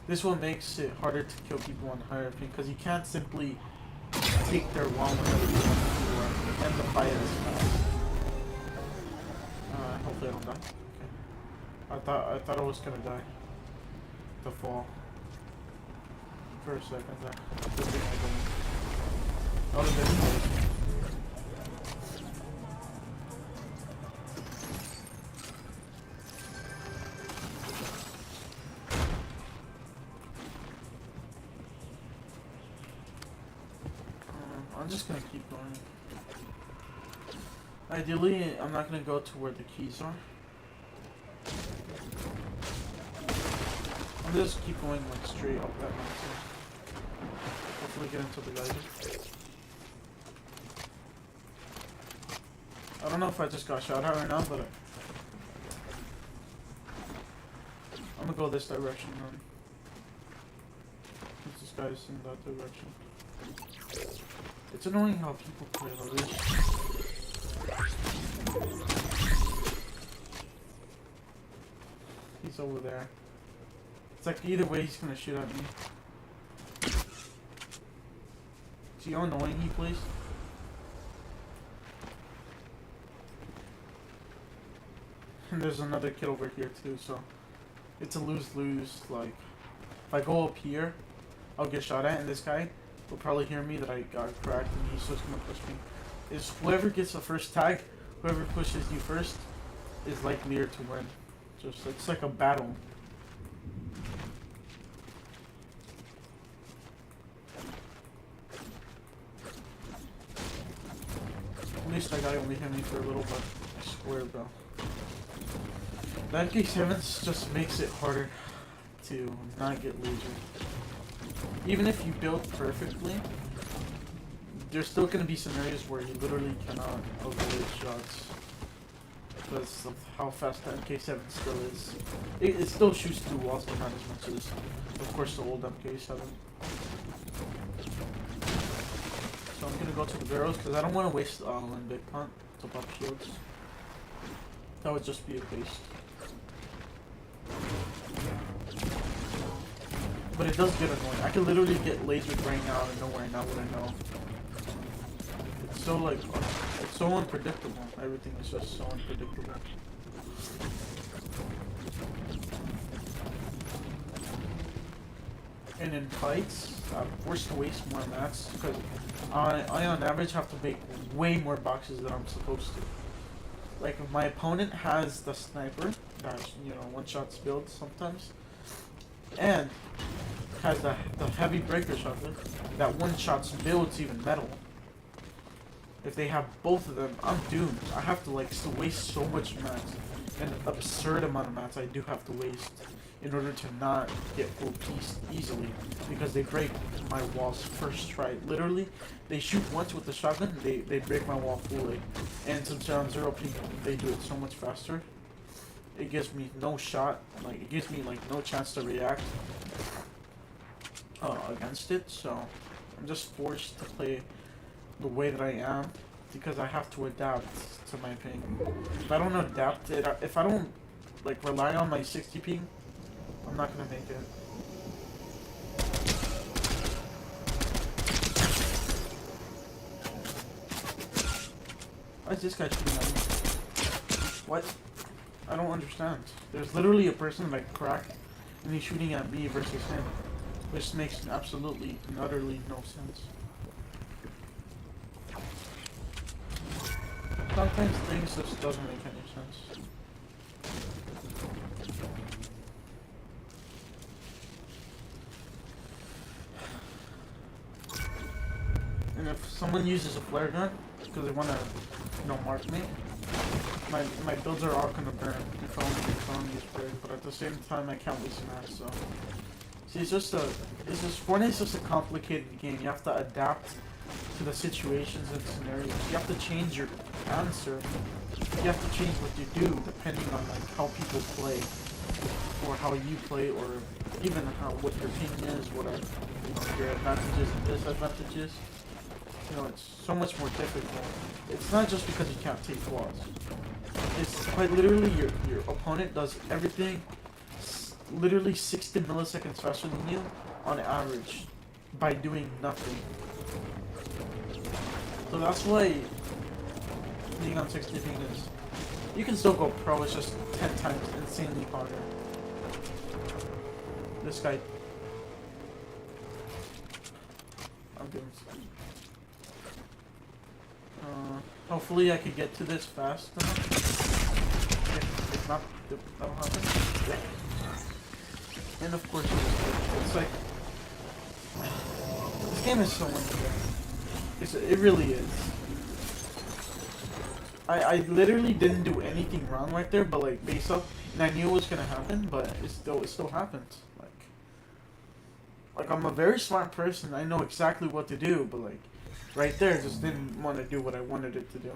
This what makes it harder to kill people on higher ping, because you can't simply take their wall whenever you want to, and the fight is fast. Hopefully I don't die. Okay. I thought I was gonna die. The fall. For a second there. Good thing I didn't. That would have been crazy. I'm just gonna keep going. Ideally, I'm not gonna go to where the keys are. I'm just keep going like straight up that mountain. Hopefully get into the guys. I don't know if I just got shot at right now, but I'm gonna go this direction then. Since this guy's in that direction. It's annoying how people play like this. He's over there. It's like either way he's gonna shoot at me. See how annoying he plays? And there's another kid over here too, so it's a lose-lose. Like, if I go up here, I'll get shot at, and this guy will probably hear me that I got cracked, and he's just gonna push me. Is whoever gets the first tag, whoever pushes you first, is likelier to win. Just it's like a battle. At least that guy only hit me for a little bit. I swear, bro. That K7 just makes it harder to not get lasered. Even if you build perfectly, there's still gonna be scenarios where you literally cannot avoid shots because of how fast that MK7 still is. It still shoots through walls, but not as much as, of course, the old MK7. So I'm gonna go to the barrels because I don't want to waste one big punt to pop shields. That would just be a waste. But it does get annoying. I can literally get lasered right now out of nowhere, and I wouldn't know. It's so like, it's so unpredictable. Everything is just so unpredictable. And in fights, I'm forced to waste more mats because I on average have to make way more boxes than I'm supposed to. Like if my opponent has the sniper, that's, you know, one shot build sometimes, and has the heavy breaker shotgun, that one shot builds even metal. If they have both of them, I'm doomed. I have to like waste so much mats, an absurd amount of mats I do have to waste in order to not get full piece easily, because they break my walls first try. Literally, they shoot once with the shotgun, they break my wall fully, and since they're on 0 ping, they do it so much faster. It gives me no shot, like it gives me like no chance to react against it. So I'm just forced to play the way that I am because I have to adapt to my ping. If I don't adapt it, if I don't like rely on my 60 ping, I'm not gonna make it. Why is this guy shooting at me? What? I don't understand. There's literally a person like cracked and he's shooting at me versus him. Which makes absolutely and utterly no sense. Sometimes things just doesn't make any sense. And if someone uses a flare gun because they want to, you know, mark me, my builds are all gonna burn if I only use flare. But at the same time, I can't waste max. So see, Fortnite's just a complicated game. You have to adapt to the situations and scenarios. You have to change your answer. You have to change what you do depending on like how people play, or how you play, or even how what your ping is, what are, you know, your advantages and disadvantages. You know, it's so much more difficult. It's not just because you can't take walls. It's quite literally your opponent does everything literally 60 milliseconds faster than you on average by doing nothing. So that's why being on 60 ping is, you can still go pro, it's just 10 times insanely harder. This guy, I'm doing hopefully I could get to this fast enough. If not, that'll happen. Yeah. And of course, it's like, this game is so unfair. It really is. I literally didn't do anything wrong right there, but like base up, and I knew it was gonna happen, but it still happened. Like I'm a very smart person. I know exactly what to do, but like right there, just didn't want to do what I wanted it to do.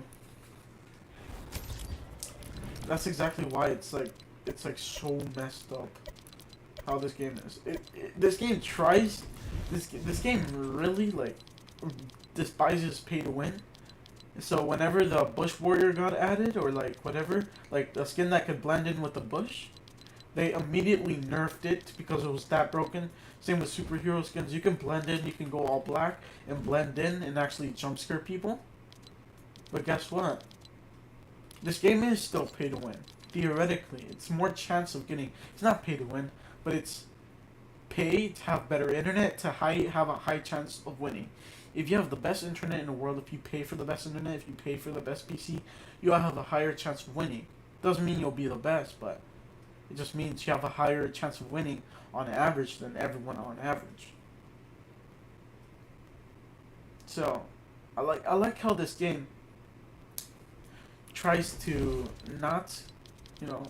That's exactly why it's like so messed up how this game is. This game tries. This game really like despises pay to win. So whenever the bush warrior got added, or like whatever, like the skin that could blend in with the bush, they immediately nerfed it because it was that broken. Same with superhero skins. You can blend in, you can go all black and blend in and actually jump scare people. But guess what? This game is still pay to win. Theoretically, it's more chance of getting. It's not pay to win, but it's pay to have better internet to have a high chance of winning. If you have the best internet in the world, if you pay for the best internet, if you pay for the best PC, you'll have a higher chance of winning. Doesn't mean you'll be the best, but It just means you have a higher chance of winning on average than everyone on average. So, I like how this game tries to not,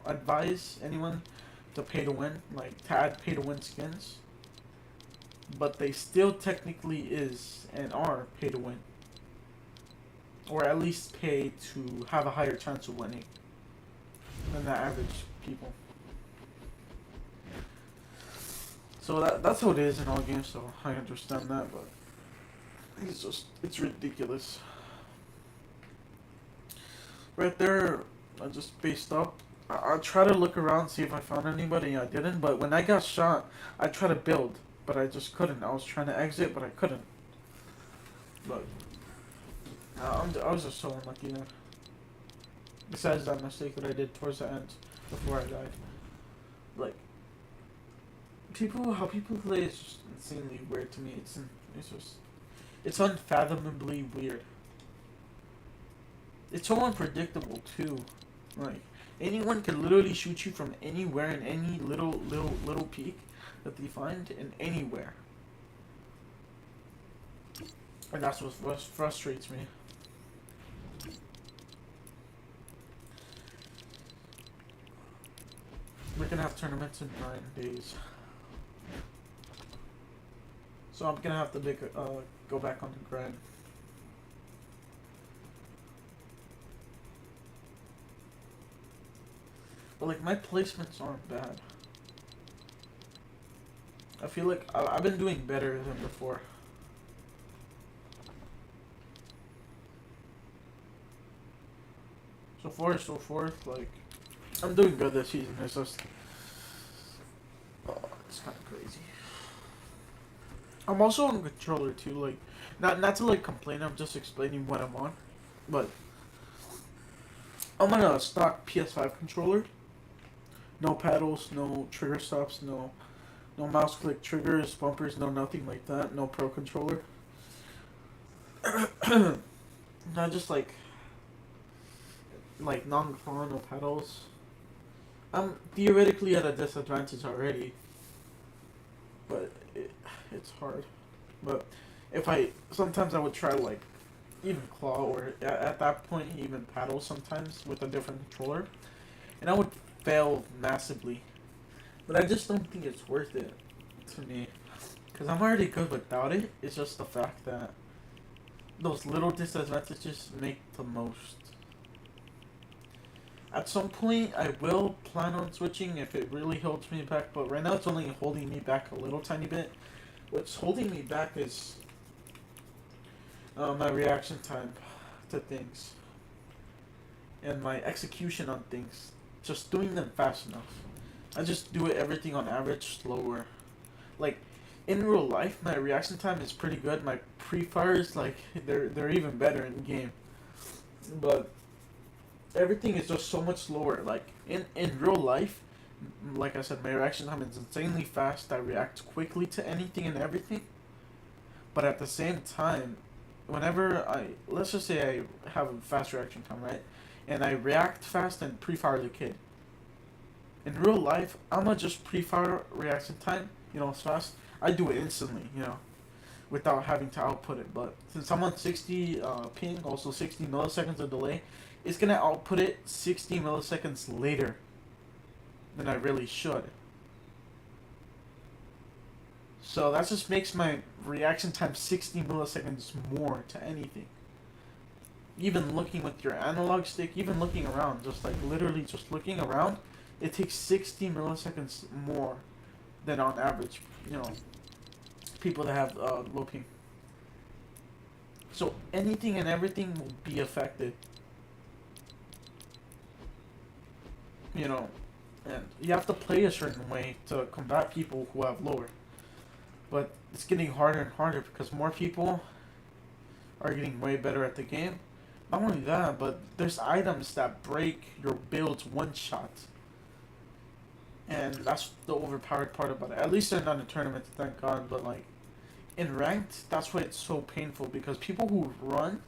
advise anyone to pay to win, like to add pay to win skins, but they still technically is and are pay to win, or at least pay to have a higher chance of winning than the average people. So that's how it is in all games. So I understand that, but it's ridiculous. Right there, I just spaced up. I try to look around, see if I found anybody. I didn't, but when I got shot, I tried to build, but I just couldn't. I was trying to exit, but I couldn't. But I was just so unlucky there. Besides that mistake that I did towards the end, before I died. Like, how people play is just insanely weird to me. It's unfathomably weird. It's so unpredictable too. Like, anyone can literally shoot you from anywhere in any little peak that they find in anywhere. And that's what frustrates me. We're gonna have tournaments in 9 days. So I'm gonna have to go back on the grind. But like, my placements aren't bad. I feel like I've been doing better than before. So forth, like, I'm doing good this season. It's just, it's kind of crazy. I'm also on controller too, like, not to like complain, I'm just explaining what I'm on, but I'm on a stock PS5 controller. No paddles, no trigger stops, no mouse click triggers, bumpers, no nothing like that, no pro controller. Not just like non-claw, no paddles. I'm theoretically at a disadvantage already, but it's hard. But sometimes I would try like even claw, or at that point even paddle sometimes with a different controller, and I would fail massively. But I just don't think it's worth it to me, because I'm already good without it. It's just the fact that those little disadvantages make the most. At some point, I will plan on switching if it really holds me back, but right now it's only holding me back a little tiny bit. What's holding me back is my reaction time to things and my execution on things. Just doing them fast enough. I just do everything on average slower. Like, in real life, my reaction time is pretty good. My pre-fires, like, they're even better in the game. But everything is just so much slower. Like, in real life, like I said, my reaction time is insanely fast. I react quickly to anything and everything. But at the same time, whenever let's just say I have a fast reaction time, right? And I react fast and pre-fire the kid. In real life, I'ma just pre-fire reaction time, it's fast. I do it instantly, without having to output it. But since I'm on 60 ping, also 60 milliseconds of delay, it's gonna output it 60 milliseconds later than I really should. So that just makes my reaction time 60 milliseconds more to anything. Even looking with your analog stick, even looking around, just like literally just looking around, it takes 60 milliseconds more than on average, people that have low ping. So anything and everything will be affected. And you have to play a certain way to combat people who have lower. But it's getting harder and harder because more people are getting way better at the game. Not only that, but there's items that break your builds one shot. And that's the overpowered part about it. At least they're not in tournaments, thank God. But like, in ranked, that's why it's so painful. Because people who run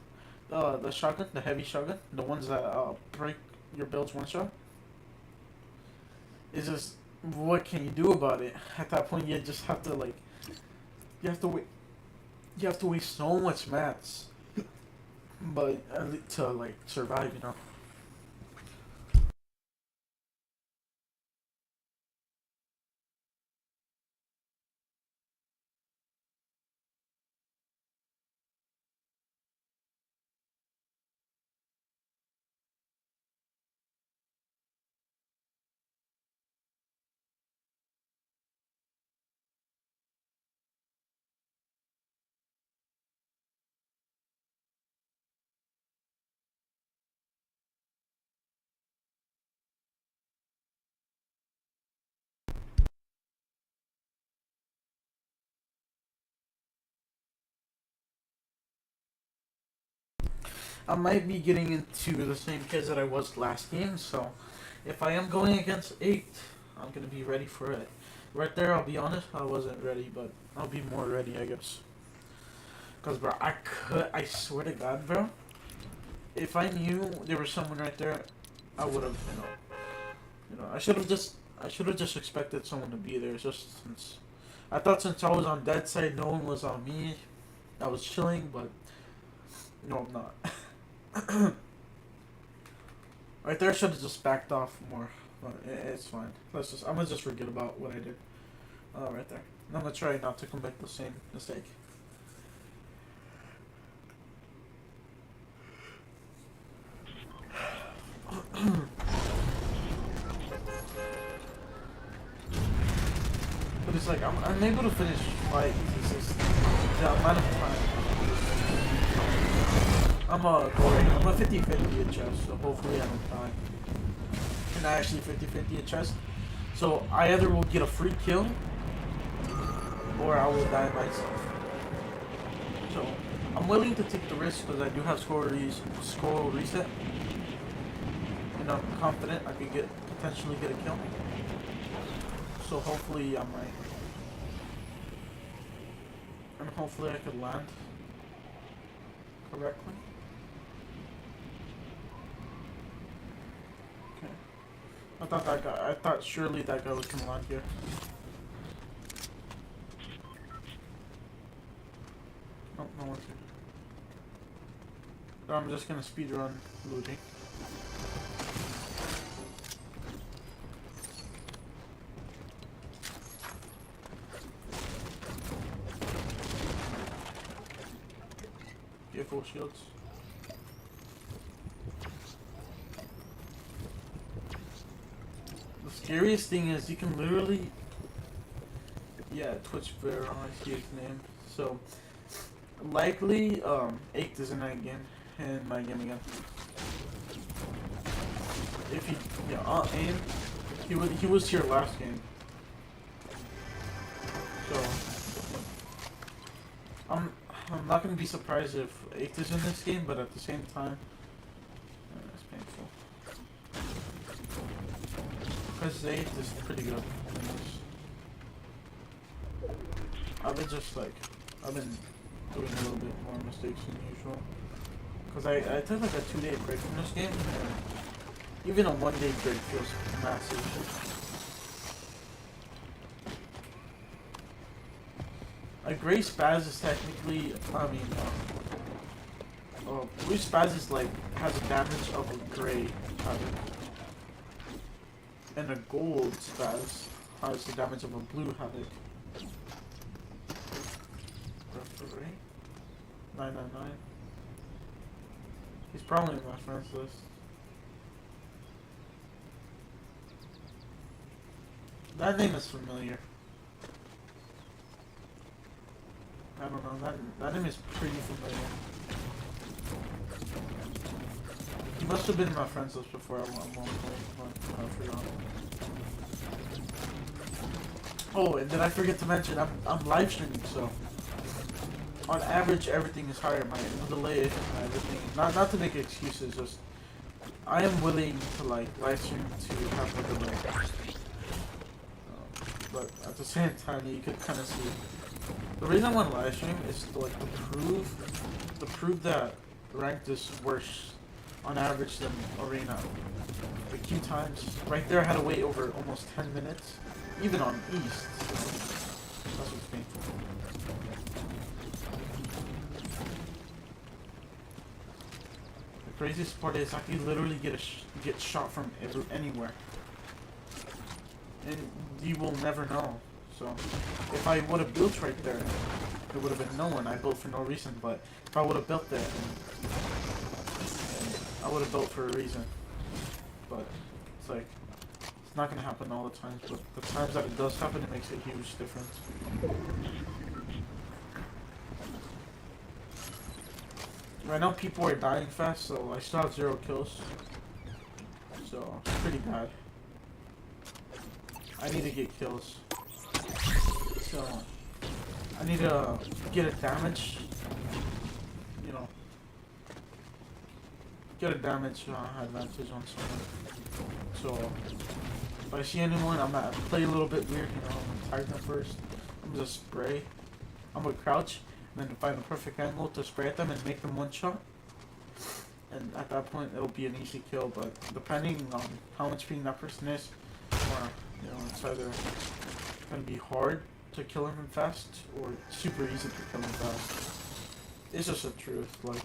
the shotgun, the heavy shotgun, the ones that break your builds one shot, it's just, what can you do about it? At that point, you just have to like, you have to wait. You have to waste so much mats, but to like survive, you know. I might be getting into the same kids that I was last game, so if I am going against 8, I'm gonna be ready for it. Right there, I'll be honest, I wasn't ready, but I'll be more ready, I guess. Cause bro, I swear to God, bro, if I knew there was someone right there, I would have, I should have just expected someone to be there. Just since I thought since I was on that side, no one was on me. I was chilling, but no, I'm not. Right there, I should have just backed off more. But it's fine. I'm gonna just forget about what I did. Right there. And I'm gonna try not to commit the same mistake. But it's like I'm able to finish fights. It's just the amount of time. I'm a 50-50 at chess, so hopefully I don't die. And I actually 50-50 at chess. So I either will get a free kill or I will die myself. So I'm willing to take the risk because I do have scroll reset. And I'm confident I could potentially get a kill. So hopefully I might. And hopefully I could land correctly. Okay. I thought surely that guy was gonna land here. Nope, no one's here. So I'm just gonna speedrun looting. Get full shields. The scariest thing is you can literally, yeah, Twitch Bear, I see his name. So likely, 8th is in that game, and my game again. If he was here last game. So I'm not gonna be surprised if 8th is in this game, but at the same time, it's painful. Because 8th is pretty good. I've been doing a little bit more mistakes than usual. Because I took like a 2-day break from this game, and even a 1-day break feels massive. A gray spaz is technically, blue spaz is like, has a damage of a gray havoc. And a gold spaz has the damage of a blue havoc. Referee? 999. He's probably in my friends list. That name is familiar. I don't know, that name is pretty familiar. He must have been in my friends list before at one point, but I forgot. Oh, and did I forget to mention, I'm live streaming, so on average everything is higher. My delay, everything. Not to make excuses, just I am willing to like live stream to have a delay. But at the same time, you could kind of see. The reason I want to live stream is to, like to prove that ranked is worse on average than Arena. The queue times, right there I had to wait over almost 10 minutes, even on East, so that's what's painful. The craziest part is I could literally get shot from anywhere. And you will never know. So, if I would have built right there, it would have been no one. I built for no reason, but if I would have built there, I would have built for a reason. But it's like, it's not going to happen all the time, but the times that it does happen, it makes a huge difference. Right now people are dying fast, so I still have 0 kills. So, it's pretty bad. I need to get kills. So, I need to get a damage, you know, get a damage advantage on someone. So, if I see anyone, I'm gonna play a little bit weird, you know, I'm gonna tag them first. I'm gonna spray. I'm gonna crouch, and then find the perfect angle to spray at them and make them one shot. And at that point, it'll be an easy kill, but depending on how much ping that person is, or, you know, it's either gonna be hard to kill him fast, or super easy to kill him fast. It's just the truth, like.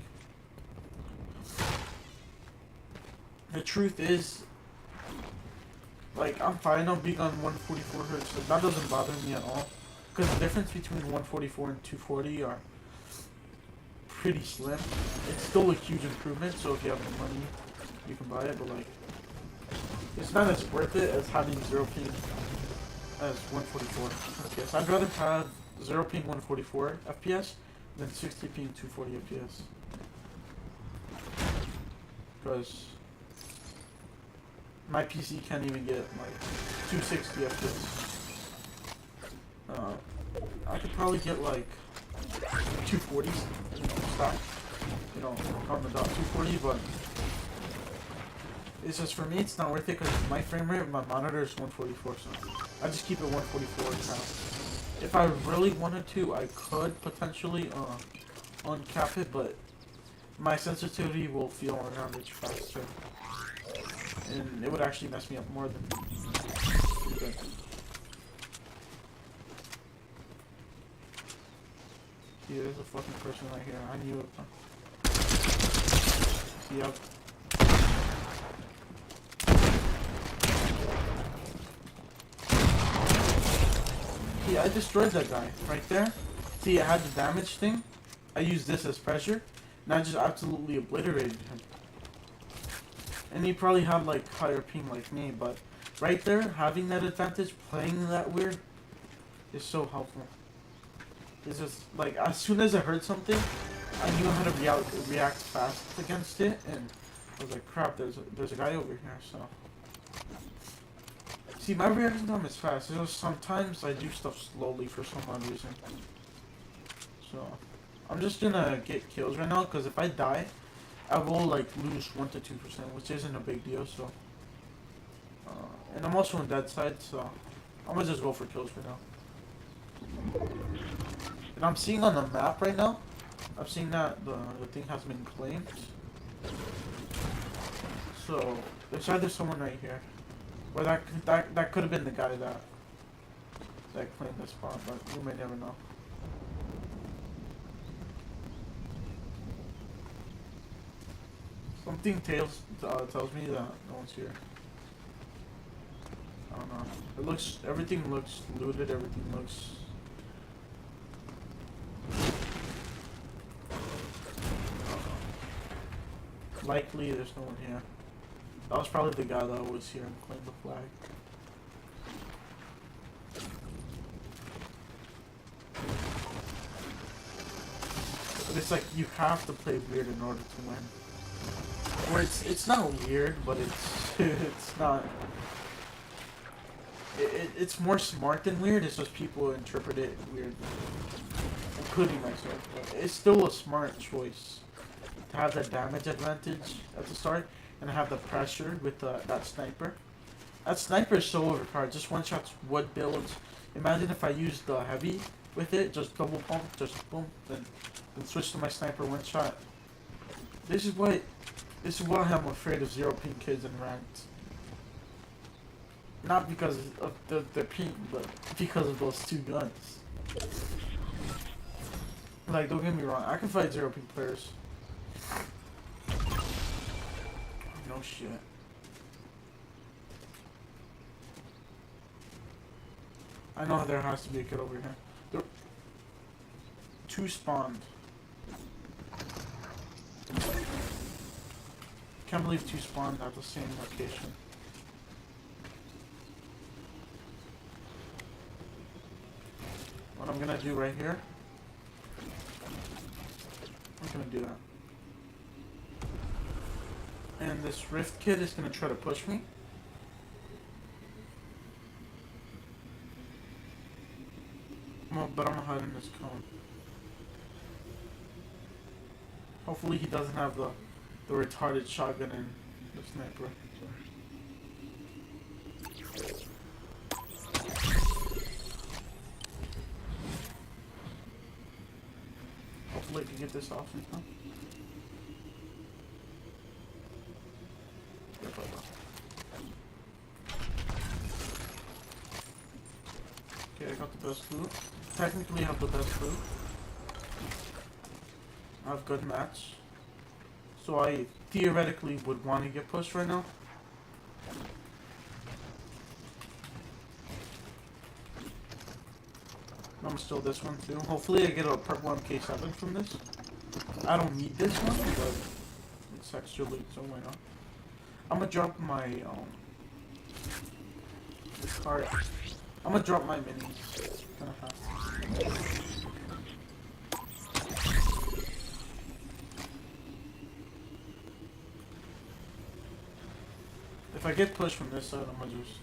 The truth is, like, I'm fine on being on 144 hertz, like, that doesn't bother me at all. Because the difference between 144 and 240 are pretty slim. It's still a huge improvement, so if you have the money, you can buy it, but like, it's not as worth it as having 0 ping as 144 FPS. I'd rather have 0 ping 144 FPS than 60 ping 240 FPS. Because my PC can't even get like 260 FPS. I could probably get like 240s, you know, stock, you know, on the dot 240, but it's just, for me, it's not worth it because my frame rate, my monitor is 144, so I just keep it 144 now. If I really wanted to, I could potentially uncap it, but my sensitivity will feel on average faster, and it would actually mess me up more than good. See, there's a fucking person right here. I knew it. See, yep. See, I destroyed that guy right there. See, I had the damage thing. I used this as pressure, and I just absolutely obliterated him. And he probably had like higher ping like me, but right there, having that advantage, playing that weird, is so helpful. It's just like, as soon as I heard something, I knew how to react fast against it, and I was like, crap, there's a guy over here, so. See, my reaction time is fast. It's just sometimes I do stuff slowly for some odd reason. So, I'm just gonna get kills right now, because if I die, I will like lose 1 to 2%, which isn't a big deal, so. And I'm also on dead side, so I'm gonna just go for kills for now. And I'm seeing on the map right now, I'm seeing that the thing has been claimed. So there's either someone right here, or that could have been the guy that claimed this spot, but you may never know. Something tells me that no one's here. I don't know. Everything looks looted. Everything looks. Likely there's no one here. That was probably the guy that was here and claimed the flag. But it's like you have to play weird in order to win. Or it's not weird, but it's not. It's more smart than weird. It's just people interpret it weird, including myself. But it's still a smart choice to have that damage advantage at the start and have the pressure with that sniper. That sniper is so overpowered. Just one shots wood builds. Imagine if I used the heavy with it, just double pump, just boom, then switch to my sniper one shot. This is what This is why I'm afraid of zero ping kids in ranked. Not because of their ping, but because of those two guns. Like, don't get me wrong, I can fight zero ping players. No shit. I know there has to be a kid over here. There, two spawned. Can't believe two spawned at the same location. What I'm gonna do right here, I'm gonna do that. And this Rift kid is gonna try to push me. But I'm gonna hide in this cone. Hopefully he doesn't have the retarded shotgun and the sniper. Hopefully I can get this off in time. Okay, I got the best loot. Technically I have the best loot. I have good match. So I theoretically would want to get pushed right now. I'm still this one too. Hopefully I get a purple MK7 from this. I don't need this one, but it's extra loot, so why not? I'm gonna drop my cart. I'm gonna drop my minis. Gonna have to. If I get pushed from this side, I'm gonna just...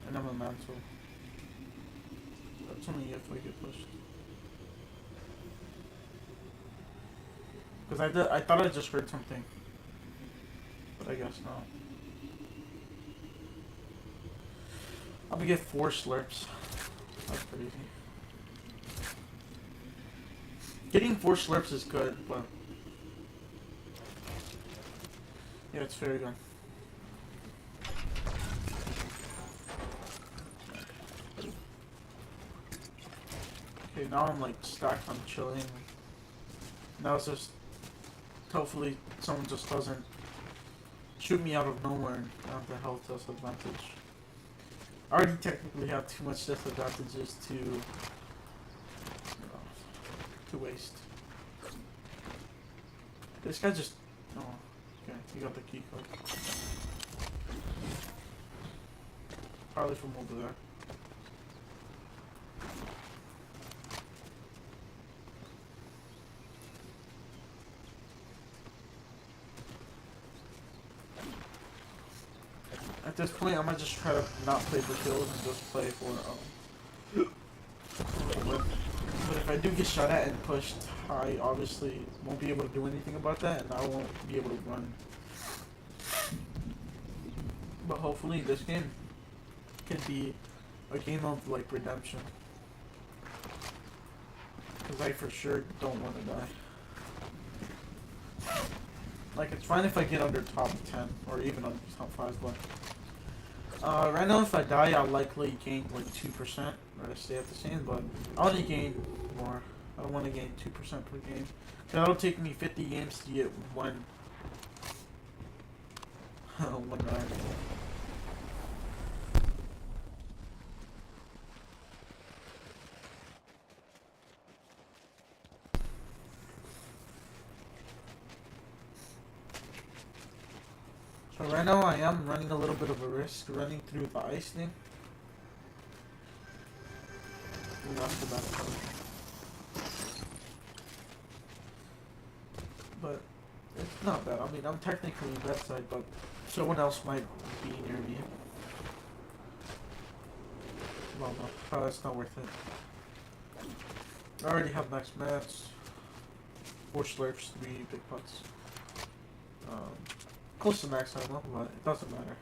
And I'm a mantle. That's only if I get pushed. Because I thought I just heard something. But I guess not. I'm gonna get 4 slurps. That's crazy. Getting 4 slurps is good, but... Yeah, it's very good. Okay, now I'm like stacked on chilling. Now it's just... Hopefully someone just doesn't shoot me out of nowhere and I have the health disadvantage. I already technically have too much disadvantages to waste. This guy just... Oh, okay, he got the key code. Probably from over there. At this point, I might just try to not play for kills and just play for But if I do get shot at and pushed, I obviously won't be able to do anything about that, and I won't be able to run. But hopefully, this game can be a game of like redemption, because I for sure don't want to die. Like, it's fine if I get under top 10 or even under top 5, but right now if I die I'll likely gain like 2% or I stay at the same, but I want to gain more. I don't want to gain 2% per game. That'll take me 50 games to get one rank. So right now I am running a little bit of a risk running through the ice thing. And that's the bad part. But it's not bad. I mean, I'm technically left side, but someone else might be near me. Well, no, it's not worth it. I already have max mats, 4 slurps, 3 big pots. Close to max ammo, but it doesn't matter.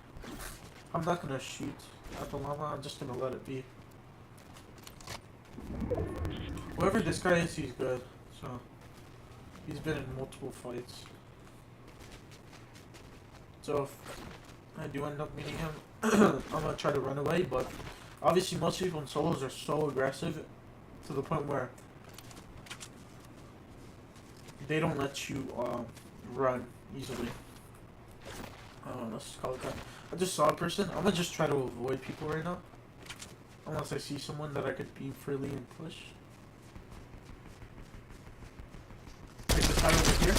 I'm not gonna shoot at the llama, I'm just gonna let it be. Whoever this guy is, he's good, so he's been in multiple fights. So if I do end up meeting him, I'm gonna try to run away. But obviously, most people in solos are so aggressive to the point where they don't let you run easily. Let's just call it that. I just saw a person. I'm gonna just try to avoid people right now, unless I see someone that I could beam freely and push. Take this guy over here.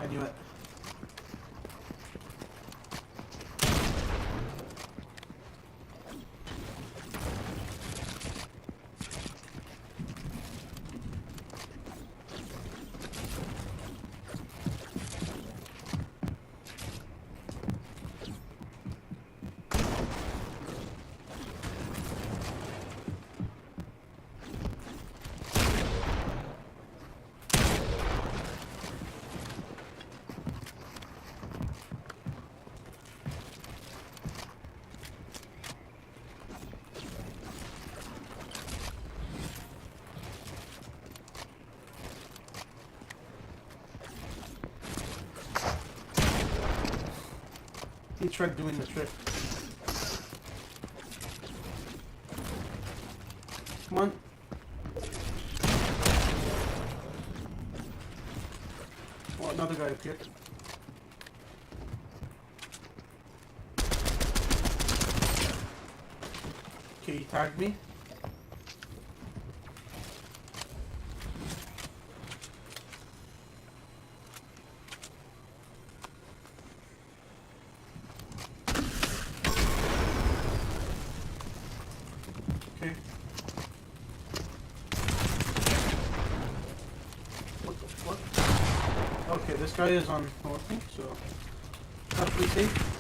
I knew it. He tried doing the trick. Come on. Oh, another guy appeared. Okay, he tagged me. Okay. What the fuck? Okay, this guy is on northing, so definitely safe.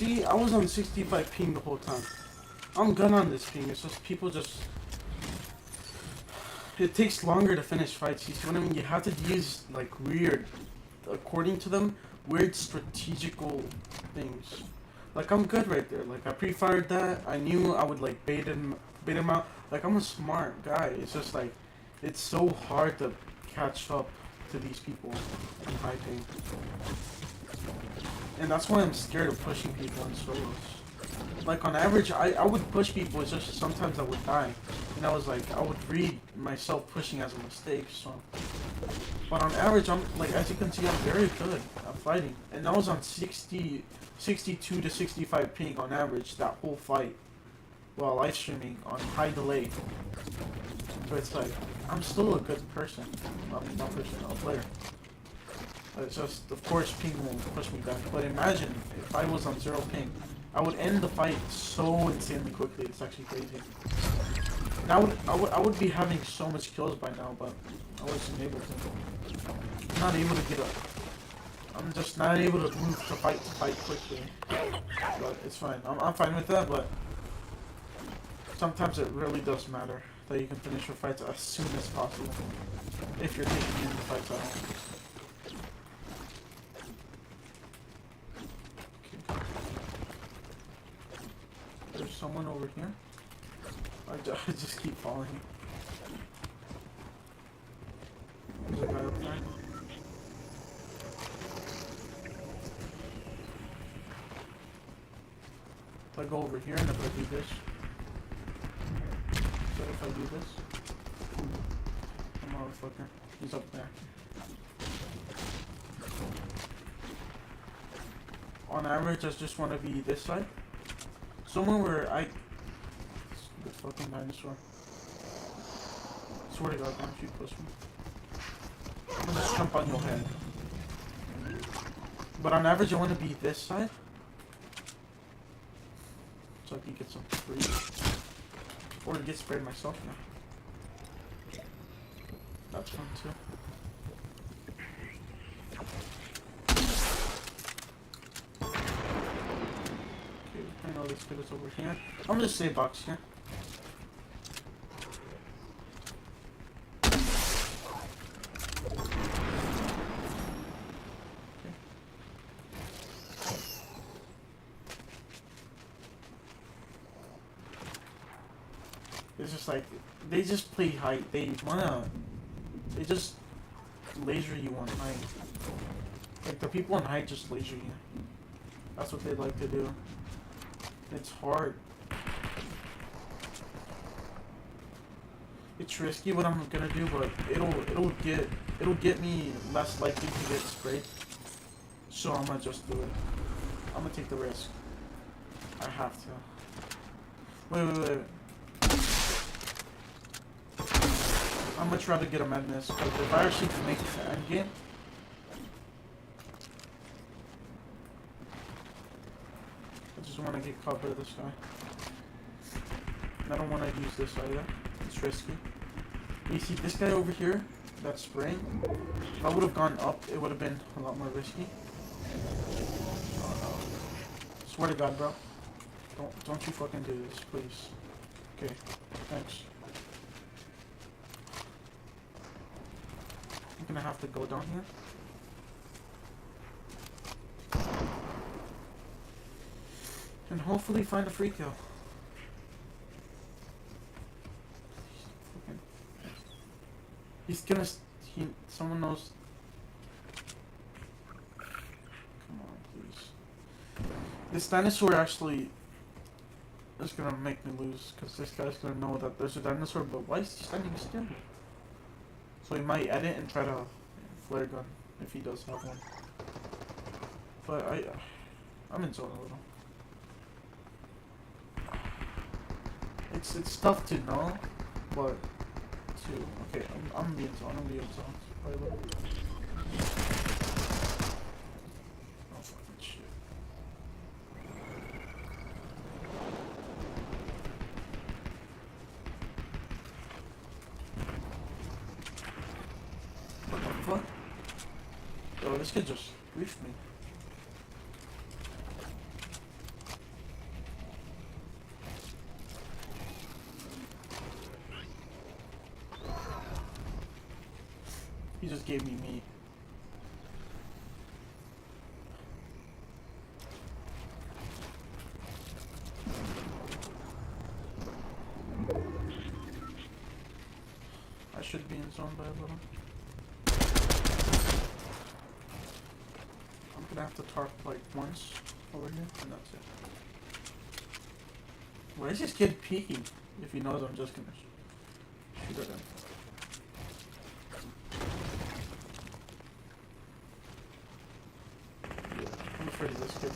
See, I was on 65 ping the whole time. I'm good on this ping. It's just people just... It takes longer to finish fights. You see what I mean? You have to use, like, weird, according to them, weird strategical things. Like, I'm good right there. Like, I pre-fired that. I knew I would, like, bait him out. Like, I'm a smart guy. It's just, like, it's so hard to catch up to these people in high ping. And that's why I'm scared of pushing people in solos. Like, on average, I would push people, it's just sometimes I would die. And I was like, I would read myself pushing as a mistake, so. But on average, I'm, like, as you can see, I'm very good at fighting. And I was on 62 to 65 ping on average that whole fight. While live streaming on high delay. So it's like, I'm still a good person. I mean, not person, a player. It's just, of course, ping won't push me back. But imagine if I was on 0 ping, I would end the fight so insanely quickly. It's actually crazy. And I would be having so much kills by now, but I wasn't able to. I'm not able to get up. I'm just not able to move to fight quickly. But it's fine. I'm fine with that, but sometimes it really does matter that you can finish your fights as soon as possible. If you're taking in the fights at all. There's someone over here. I just keep falling. There's a guy up there. If I go over here and if I do this. So if I do this. Motherfucker. He's up there. On average, I just want to be this side. Somewhere where I... This fucking dinosaur. Swear to God, don't you push me. I'm gonna just jump on your head. But on average, I want to be this side. so I can get some free. Or get sprayed myself now. That's fun too. Okay, I know this kid is over here. I'm gonna just say box here. It's just like, they just play height. They just laser you on height. Like, the people on height just laser you. That's what they like to do. It's hard. It's risky what I'm gonna do, but it'll get me less likely to get sprayed. So I'm gonna just do it. I'm gonna take the risk. I have to. Wait. I'm much rather get a madness, because if I actually can make it to end game, I just want to get caught by this guy. And I don't want to use this either. It's risky. But you see this guy over here, that's spraying. If I would have gone up, it would have been a lot more risky. Oh no. Swear to God, bro. Don't you fucking do this, please. Okay, thanks. I'm gonna have to go down here. And hopefully find a free kill. He's gonna... someone knows... Come on, please. This dinosaur actually is gonna make me lose, because this guy's gonna know that there's a dinosaur, but why is he standing still? So he might edit and try to flare gun if he does have one. But I'm in zone a little. It's tough to know, but okay, I'm gonna be in zone. Probably a little. Oh fucking shit. What the fuck? Yo, this kid just griefed me. He just gave me meat. I should be in zone by a little. I'm gonna have to tarp like once over here, and that's it. Why is this kid peeking? If he knows I'm just gonna shoot at him. I'm afraid of this kid.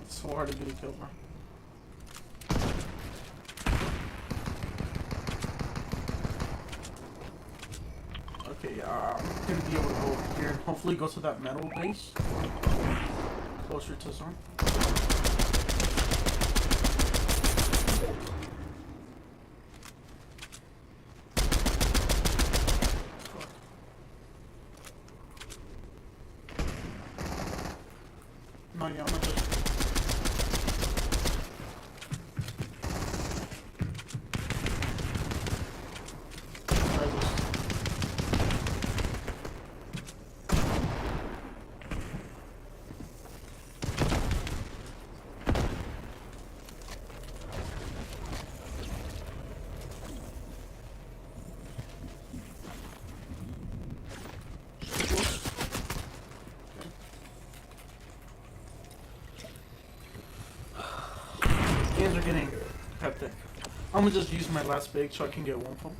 So hard to get a kill, bro. Okay, I'm gonna be able to go over here and hopefully go to that metal base closer to zone. No, yeah, I'm gonna just... hectic. I'm gonna just use my last big so I can get one pump.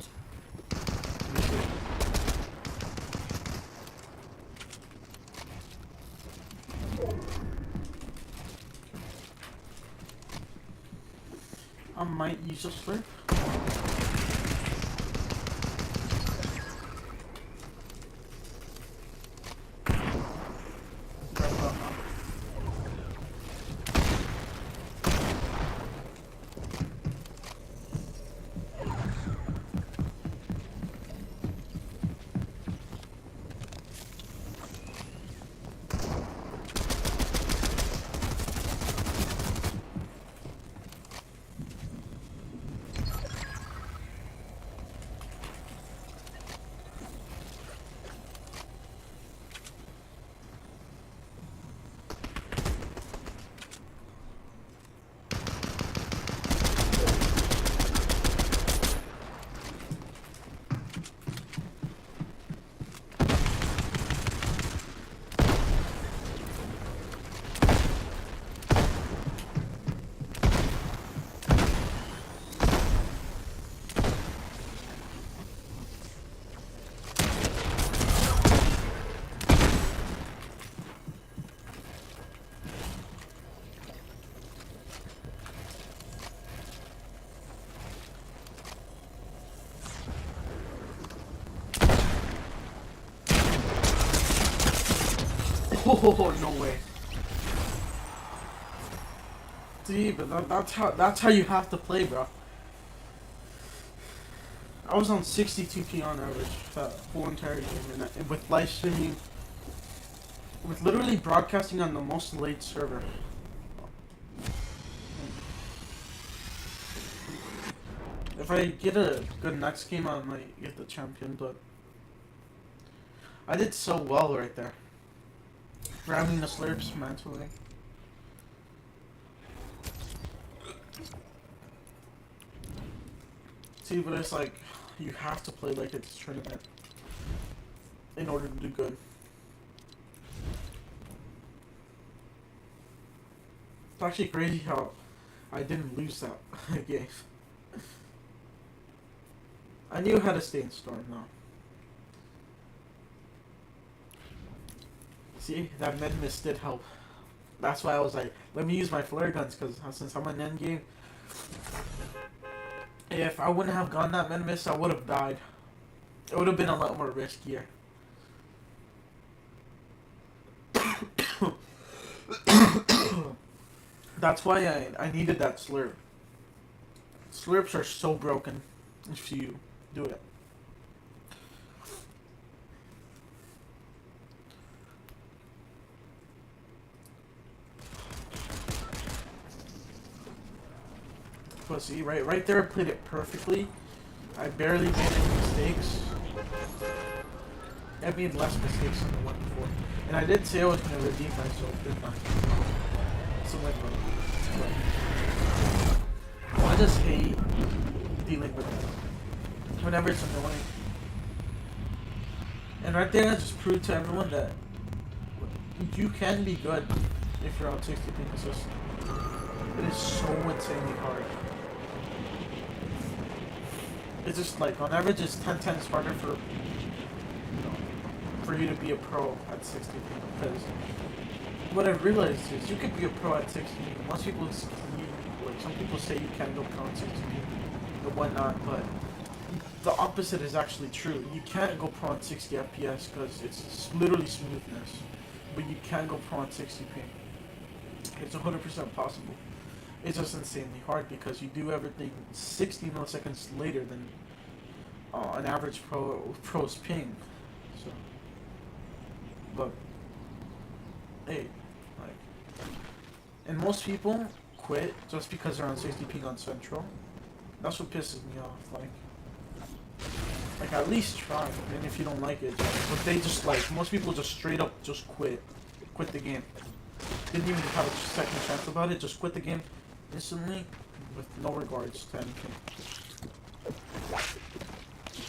I might use a slurp. Oh, no way. See, but that's how you have to play, bro. I was on 62p on average that whole entire game, and with live streaming, with literally broadcasting on the most late server. If I get a good next game, I might get the champion, but I did so well right there. Grabbing the slurps mentally. See, but it's like, you have to play like it's a tournament in order to do good. It's actually crazy how I didn't lose that game. I knew how to stay in storm though. See, that med miss did help. That's why I was like, let me use my flare guns, because since I'm an end game, if I wouldn't have gotten that med miss, I would have died. It would have been a lot more riskier. That's why I needed that slurp. Slurps are so broken if you do it. But see, right there I played it perfectly. I barely made any mistakes. I made less mistakes than the one before. And I did say I was going to redeem myself, didn't I? So I just hate dealing with that whenever it's annoying. And right there I just proved to everyone that you can be good if you're on 60 ping assist. It is so insanely hard. It's just like, on average, it's 10 times harder for you to be a pro at 60 ping, because what I've realized is you could be a pro at 60 ping. Most people, like, some people say you can't go pro at 60 ping and whatnot, but the opposite is actually true. You can't go pro at 60 FPS because it's literally smoothness, but you can go pro at 60 ping. It's 100% possible. It's just insanely hard because you do everything 60 milliseconds later than an average pro's ping. So, but hey, like, and most people quit just because they're on 60 ping on Central. That's what pisses me off. Like at least try, and if you don't like it, but they just most people just straight up just quit the game. Didn't even have a second chance about it. Just quit the game instantly, with no regards to anything.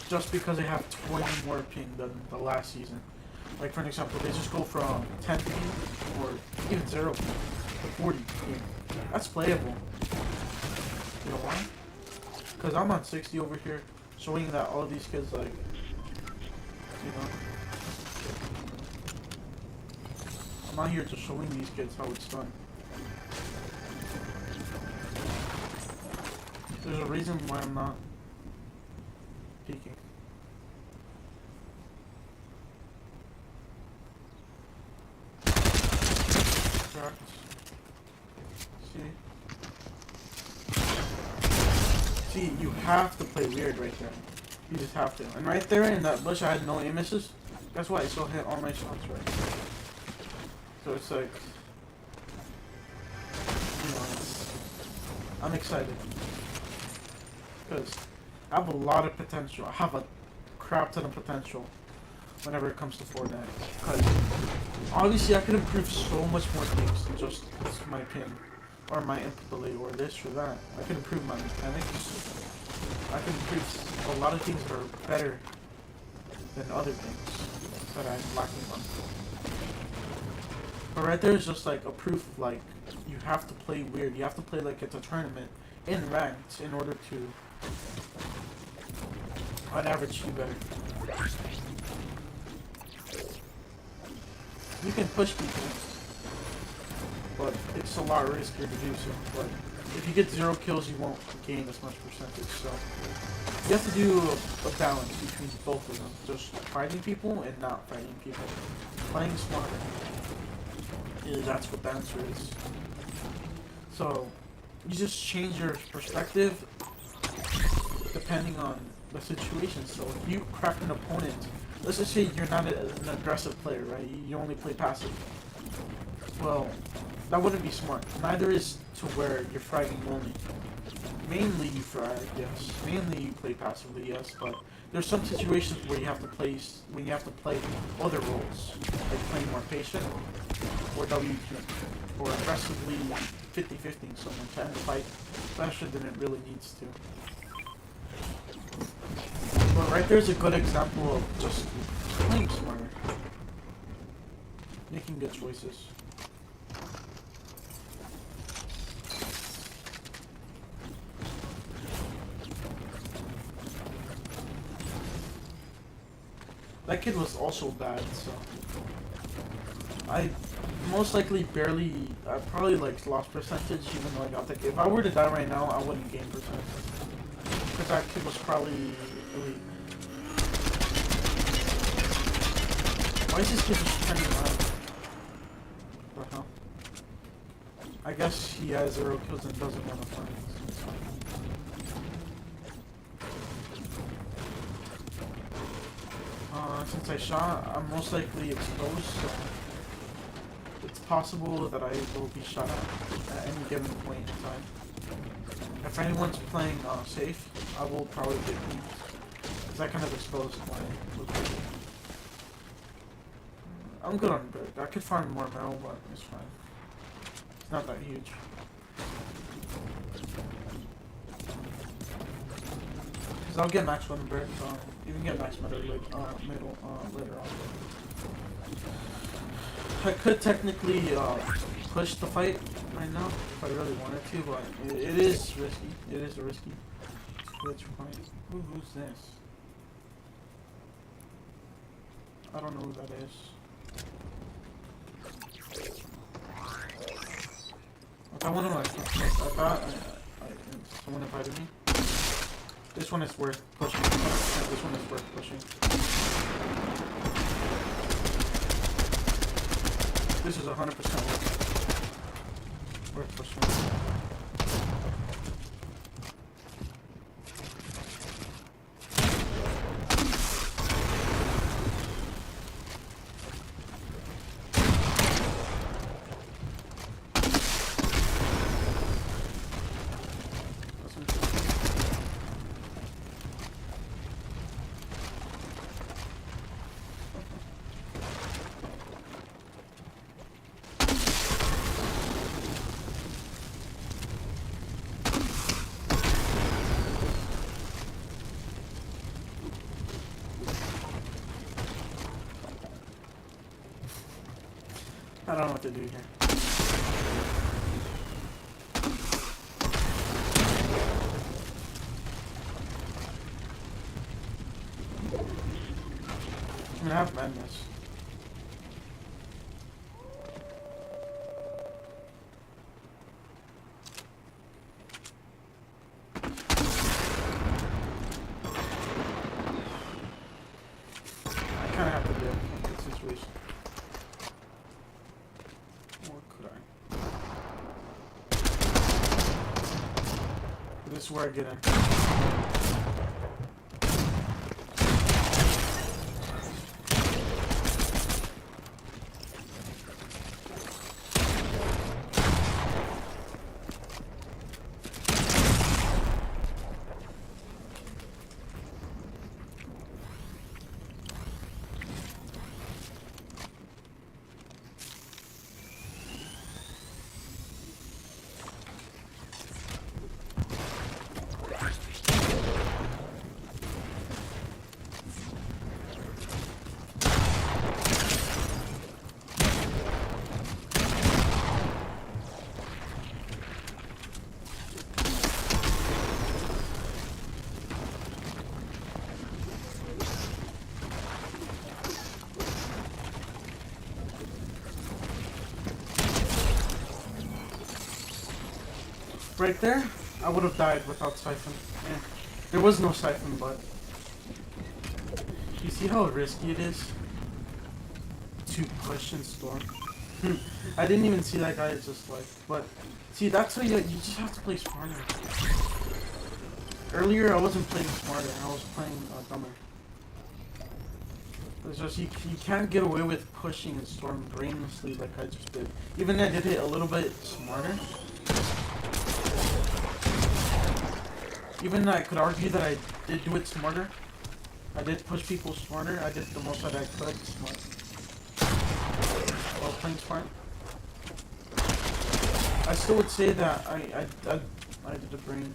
Just because they have 20 more ping than the last season. Like for an example, they just go from 10 ping or even 0 ping to 40 ping. That's playable. You know why? Because I'm on 60 over here, showing that all of these kids, like, you know, I'm out here just showing these kids how it's done. There's a reason why I'm not peeking. See, you have to play weird right there. You just have to. And right there in that bush, I had no aim misses. That's why I still hit all my shots right. So it's like, you know, I'm excited because I have a lot of potential. I have a crap ton of potential whenever it comes to Fortnite. Because obviously I could improve so much more things than just my pin or my input delay or this or that. I can improve my mechanics. I can improve a lot of things that are better than other things that I'm lacking on. But right there is just like a proof of like you have to play weird. You have to play like it's a tournament in ranked in order to on average do better. You can push people, but it's a lot riskier to do so. But if you get 0 kills, you won't gain as much percentage. So you have to do a balance between both of them. Just fighting people and not fighting people. Playing smarter. Yeah, that's what the answer is. So you just change your perspective depending on the situation. So if you crack an opponent, let's just say you're not an aggressive player, right? You only play passive. Well, that wouldn't be smart. Neither is to where you're fragging only. Mainly you frag, yes. Mainly you play passively, yes. But there's some situations where you have to play other roles, like playing more patient or WP, or aggressively 50-50ing someone to end the fight faster than it really needs to. But right there's a good example of just playing smarter, making good choices. That kid was also bad, so I most likely I probably like lost percentage even though I got the kid. If I were to die right now, I wouldn't gain percentage. Because that kid was probably elite. Why is this kid just turning around? What the hell? I guess he has 0 kills and doesn't want to fight. Since I shot, I'm most likely exposed, so it's possible that I will be shot at any given point in time. If anyone's playing safe, I will probably get beat, because I kind of exposed my location. I'm good on brick. I could find more metal, but it's fine. It's not that huge. Because I'll get max 1 brick, you can get max metal later on. I could technically push the fight right now if I really wanted to, but it is risky. It is a risky glitch fight. Who's this? I don't know who that is. I thought one of my someone invited me. This one is worth pushing. Yeah, this one is worth pushing. This is 100% worth pushing. I don't know what to do here. I mean, I have madness. I kind of have to do it in this situation. Or could I? This is where I get in. Right there, I would have died without siphon. Yeah. There was no siphon, but you see how risky it is to push and storm. I didn't even see that guy just like, but see, that's how you just have to play smarter. Earlier, I wasn't playing smarter. I was playing dumber. It's just you can't get away with pushing and storm brainlessly like I just did. Even I did it a little bit smarter. Even I could argue that I did do it smarter. I did push people smarter. I did the most that I could smart. While playing smart. I still would say that I did a brain.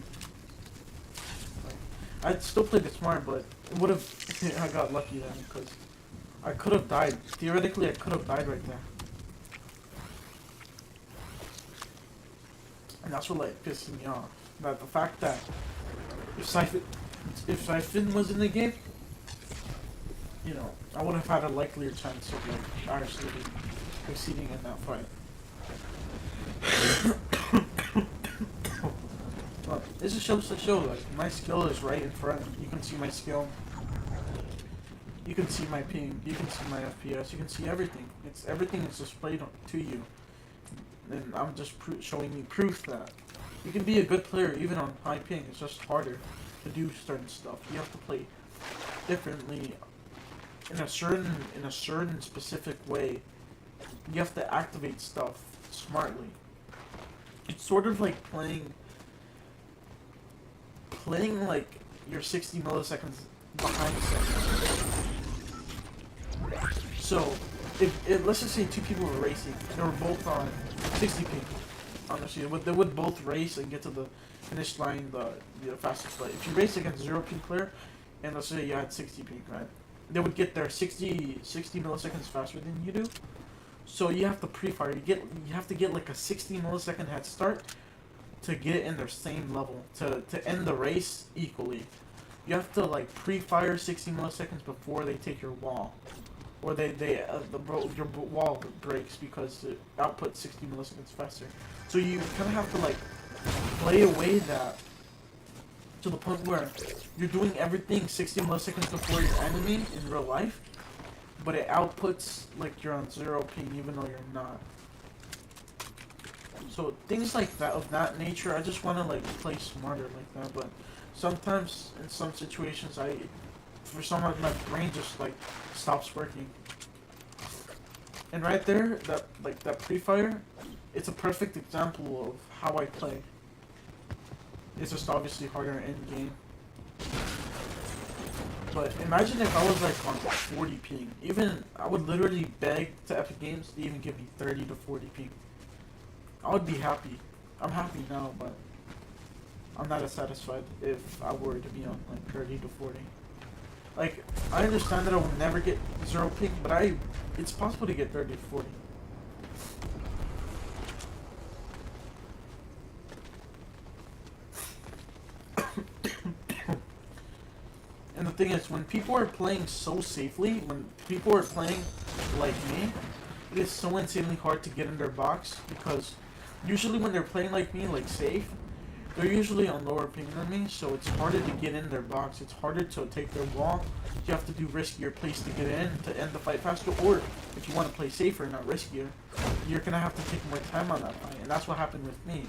I'd still played it smart, but it would have. I got lucky then because I could have died. Theoretically, I could have died right there. And that's what like pisses me off. That the fact that if Siphon was in the game, you know, I would have had a likelier chance of like actually succeeding in that fight. Well, this just shows to show like my skill is right in front. You can see my skill. You can see my ping. You can see my FPS. You can see everything. Everything is displayed to you, and I'm just showing you proof that you can be a good player even on high ping. It's just harder to do certain stuff. You have to play differently in a certain specific way. You have to activate stuff smartly. It's sort of like playing like you're 60 milliseconds behind a second. So, if let's just say two people were racing, they were both on 60 ping. Honestly, they would both race and get to the finish line the fastest way. If you race against 0 ping player, and let's say you had 60 ping, right? They would get there 60 milliseconds faster than you do. So you have to pre-fire. You have to get like a 60 millisecond head start to get in their same level to end the race equally. You have to like pre-fire 60 milliseconds before they take your wall, or your wall breaks because it outputs 60 milliseconds faster. So you kind of have to like play away that to the point where you're doing everything 60 milliseconds before your enemy in real life, but it outputs like you're on 0 ping even though you're not. So things like that, of that nature, I just want to like play smarter like that. But sometimes in some situations, for some reason my brain just like stops working. And right there, that pre-fire, it's a perfect example of how I play. It's just obviously harder in game. But imagine if I was like on 40 ping. Even I would literally beg to Epic Games to even give me 30 to 40 ping. I would be happy. I'm happy now, but I'm not as satisfied if I were to be on like 30 to 40. Like, I understand that I will never get 0 ping, but it's possible to get 30 to 40. And the thing is, when people are playing so safely, when people are playing like me, it is so insanely hard to get in their box, because usually when they're playing like me, like safe, they're usually on lower ping than me, so it's harder to get in their box. It's harder to take their wall. You have to do riskier plays to get in, to end the fight faster, or if you want to play safer, not riskier, you're going to have to take more time on that fight, and that's what happened with me.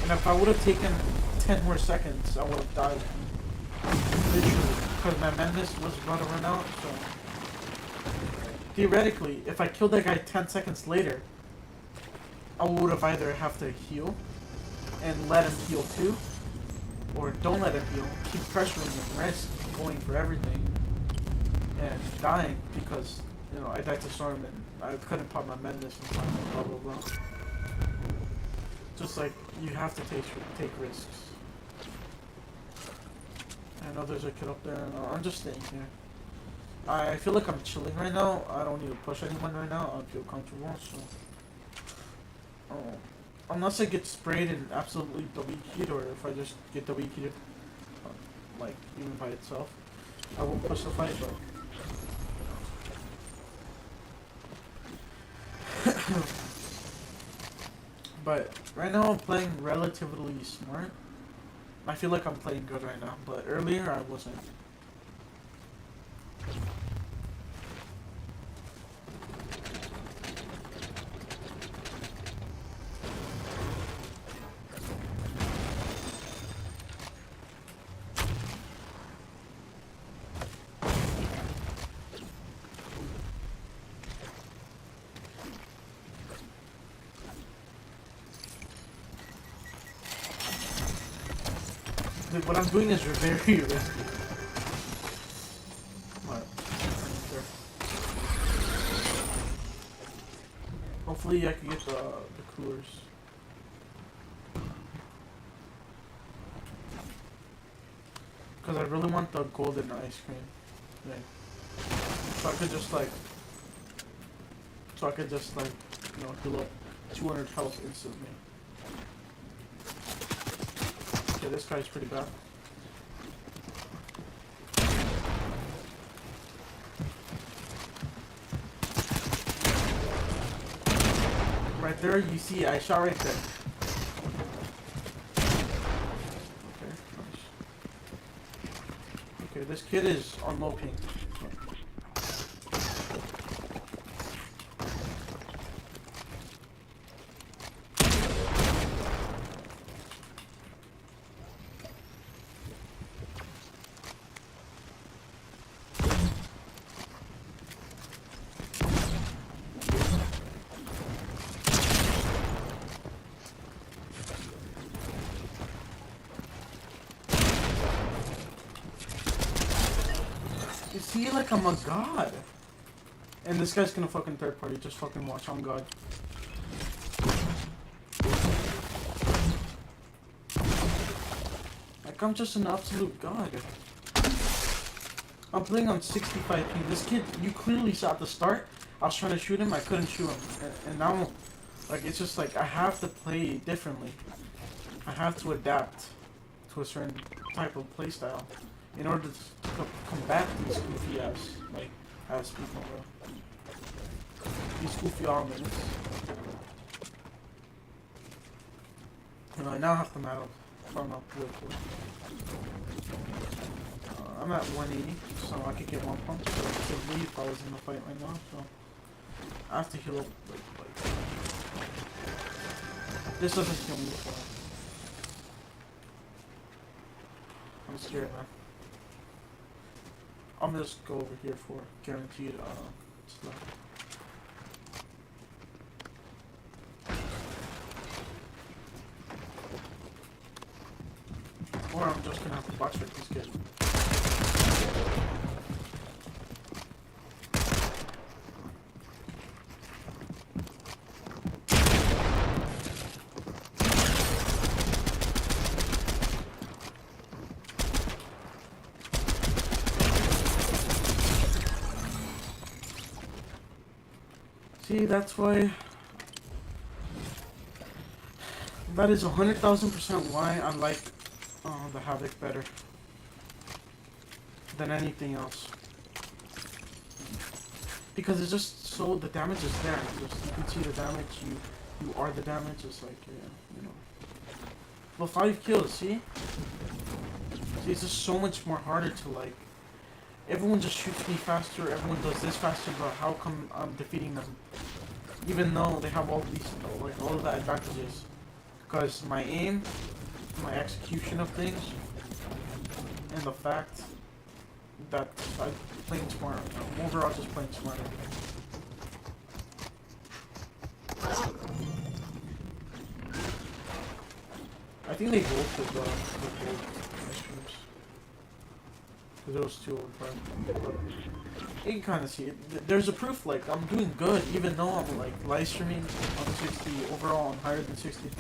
And if I would have taken 10 more seconds, I would have died. Literally, because my madness was about to run out, so... Theoretically, if I killed that guy 10 seconds later, I would have either have to heal and let him heal too, or don't let him heal, keep pressuring him, risk going for everything, and dying because, you know, I died to storm and I couldn't pop my madness in time, blah blah blah. Just like, you have to take risks. I know there's a kid up there, I'm just staying here. I feel like I'm chilling right now. I don't need to push anyone right now. I feel comfortable, so... unless I get sprayed and absolutely W keyed, or if I just get W keyed, like, even by itself, I won't push the fight, but... But right now I'm playing relatively smart. I feel like I'm playing good right now, but earlier I wasn't. What I'm doing is very risky. What? Hopefully I can get the coolers. Because I really want the golden ice cream thing. So I could just like... you know, heal up 200 health instantly. Okay, this guy's pretty bad. Right there, you see, I shot right there. Okay, nice. Okay, this kid is on low ping. See, like, I'm a god. And this guy's gonna fucking third party. Just fucking watch. I'm god. Like, I'm just an absolute god. I'm playing on 65 ping. This kid, you clearly saw at the start. I was trying to shoot him. I couldn't shoot him. And now, like, it's just like, I have to play differently. I have to adapt to a certain type of playstyle in order to combat these goofy ass, like, ass people, bro. These goofy almonds. And I now have to map from up real quick. I'm at 180, so I could get one pump, so I could leave if I was in the fight right now, so I have to heal up, like. This doesn't kill me, so I'm scared, man. I'm gonna just go over here for guaranteed stuff. Or I'm just gonna have to box check this kid. See, that's why. That is 100,000% why I like the Havoc better. than anything else. Because it's just so, the damage is there. You can see the damage, you are the damage. It's like, yeah, you know. Well, 5 kills, see? See, it's just so much more harder to, like, everyone just shoots me faster, everyone does this faster, but how come I'm defeating them? Even though they have all these, like, all of the advantages. Because my aim, my execution of things, and the fact that I'm playing smart. Overall, just playing smarter. I think they both did both streams. Because there was 2 over 5. You can kind of see it. There's a proof, like, I'm doing good, even though I'm, like, live streaming on 60, overall on higher than 60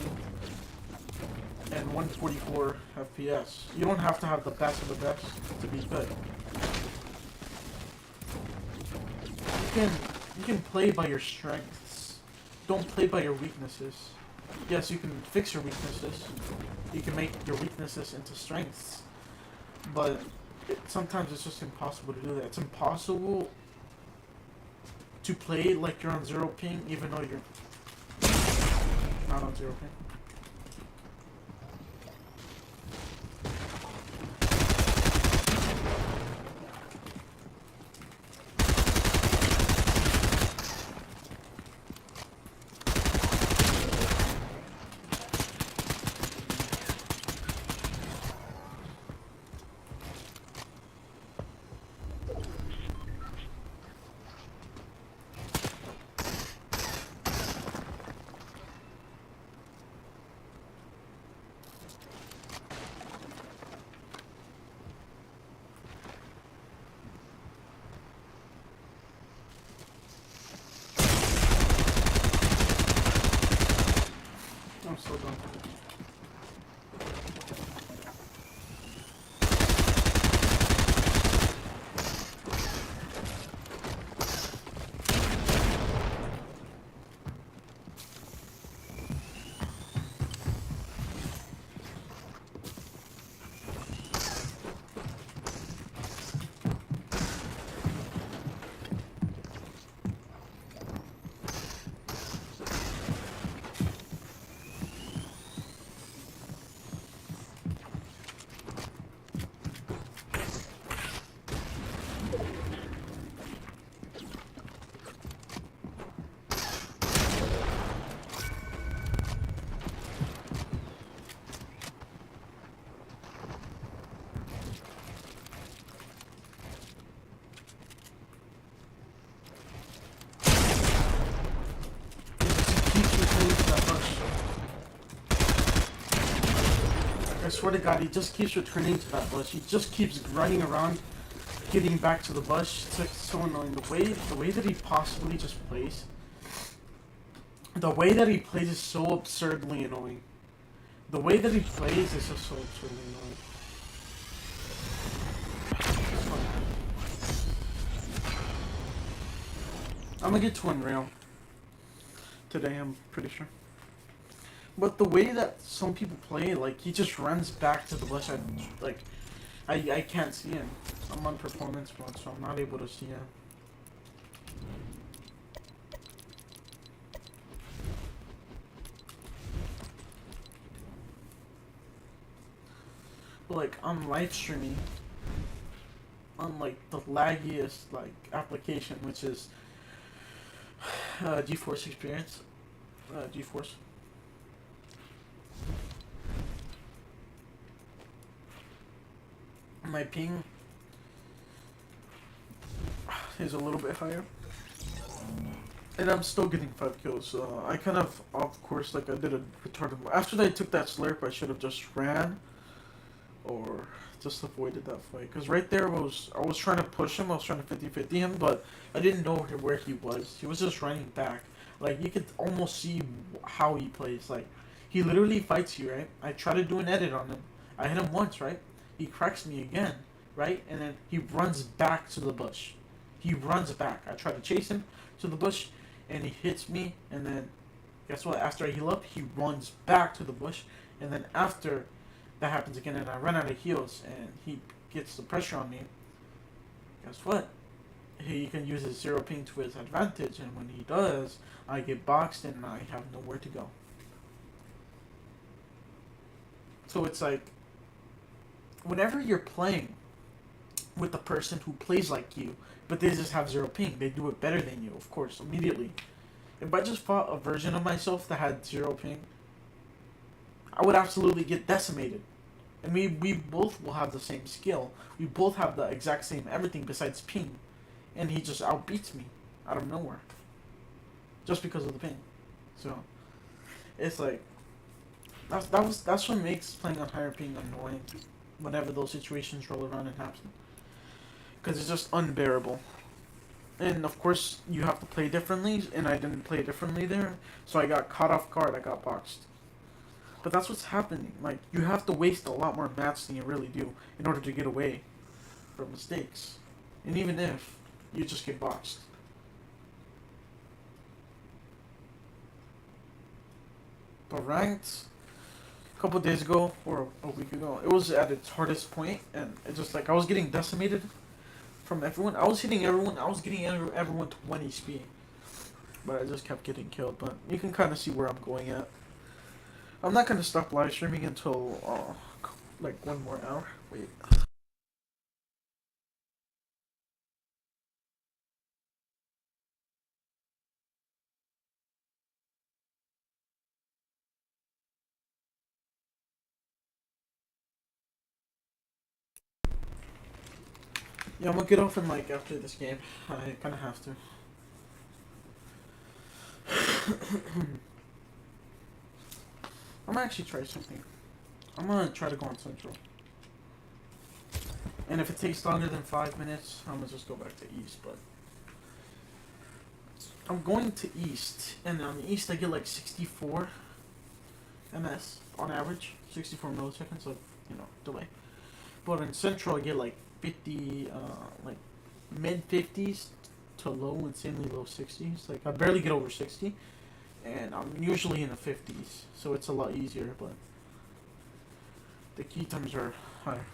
and 144 FPS. You don't have to have the best of the best to be good. You can play by your strengths. Don't play by your weaknesses. Yes, you can fix your weaknesses. You can make your weaknesses into strengths. But sometimes it's just impossible to do that. It's impossible to play like you're on 0 ping, even though you're not on 0 ping. I'm still done. I swear to God, he just keeps returning to that bush. He just keeps running around, getting back to the bush. It's like so annoying. The way that he possibly just plays. The way that he plays is so absurdly annoying. The way that he plays is just so absurdly annoying. I'm gonna get to Unreal today, I'm pretty sure. But the way that some people play, like, he just runs back to the bush. I can't see him. I'm on performance mode, so I'm not able to see him. But, like, I'm live streaming on, like, the laggiest, like, application, which is GeForce Experience. GeForce. My ping is a little bit higher, and I'm still getting 5 kills. I kind of course, like, I did a retarded. After I took that slurp, I should have just ran, or just avoided that fight. Cause right there I was trying to push him. I was trying to 50-50 him, but I didn't know where he was. He was just running back. Like, you could almost see how he plays. Like, he literally fights you, right? I try to do an edit on him. I hit him once, right? He cracks me again, right? And then he runs back to the bush. He runs back. I try to chase him to the bush, and he hits me. And then, guess what? After I heal up, he runs back to the bush. And then after that happens again, and I run out of heals, and he gets the pressure on me, guess what? He can use his zero ping to his advantage, and when he does, I get boxed and I have nowhere to go. So it's like, whenever you're playing with the person who plays like you, but they just have zero ping, they do it better than you, of course, immediately. If I just fought a version of myself that had zero ping, I would absolutely get decimated. And we both will have the same skill. We both have the exact same everything besides ping. And he just outbeats me out of nowhere. Just because of the ping. So it's like that's what makes playing on higher ping annoying whenever those situations roll around and happen. Because it's just unbearable. And of course you have to play differently, and I didn't play differently there, so I got caught off guard, I got boxed. But that's what's happening. Like, you have to waste a lot more mats than you really do in order to get away from mistakes. And even if, you just get boxed. But ranked, a couple days ago, or a week ago, it was at its hardest point, and it just like, I was getting decimated from everyone. I was hitting everyone, I was getting everyone to 1 HP. But I just kept getting killed. But you can kind of see where I'm going at. I'm not gonna stop live streaming until like 1 more hour. Wait. Yeah, I'm gonna get off in like after this game. I kind of have to. I'm gonna actually try something. I'm gonna try to go on Central. And if it takes longer than 5 minutes, I'm gonna just go back to East. But I'm going to East, and on the East I get like 64 ms on average, 64 milliseconds of delay. But in Central I get like 50, like mid 50s to low, insanely low 60s. Like I barely get over 60, and I'm usually in the 50s, so it's a lot easier. But the key times are higher.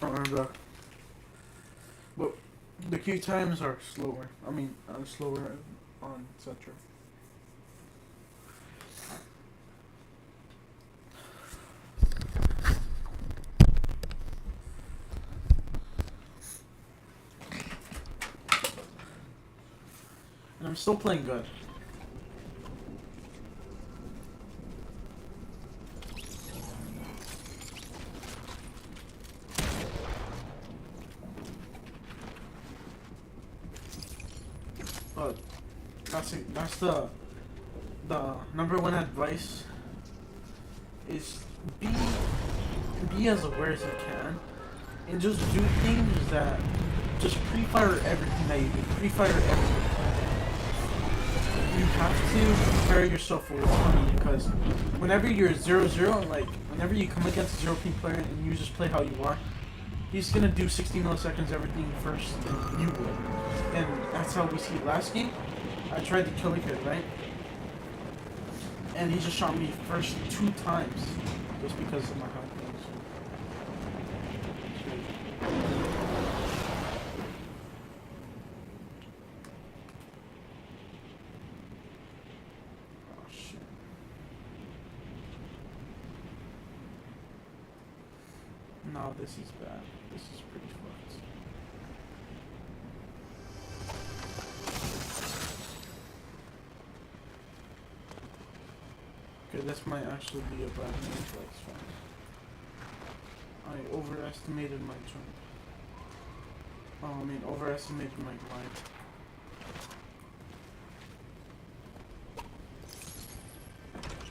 And but the queue times are slower. I mean, slower on Central. And I'm still playing good. But that's the number one advice is be as aware as you can and just do things that just pre-fire everything that you do. Pre-fire everything. You have to prepare yourself for what's coming because whenever you're 0-0, like whenever you come against a 0P player and you just play how you are, he's gonna do 60 milliseconds everything first than you would. And that's how we see it last game. I tried to kill a kid, right? And he just shot me first 2 times just because of my high points. Oh shit. No, this is bad. This is pretty fucked. Okay, this might actually be a bad move, but it's fine. I overestimated my jump. Oh, I mean, overestimated my glide.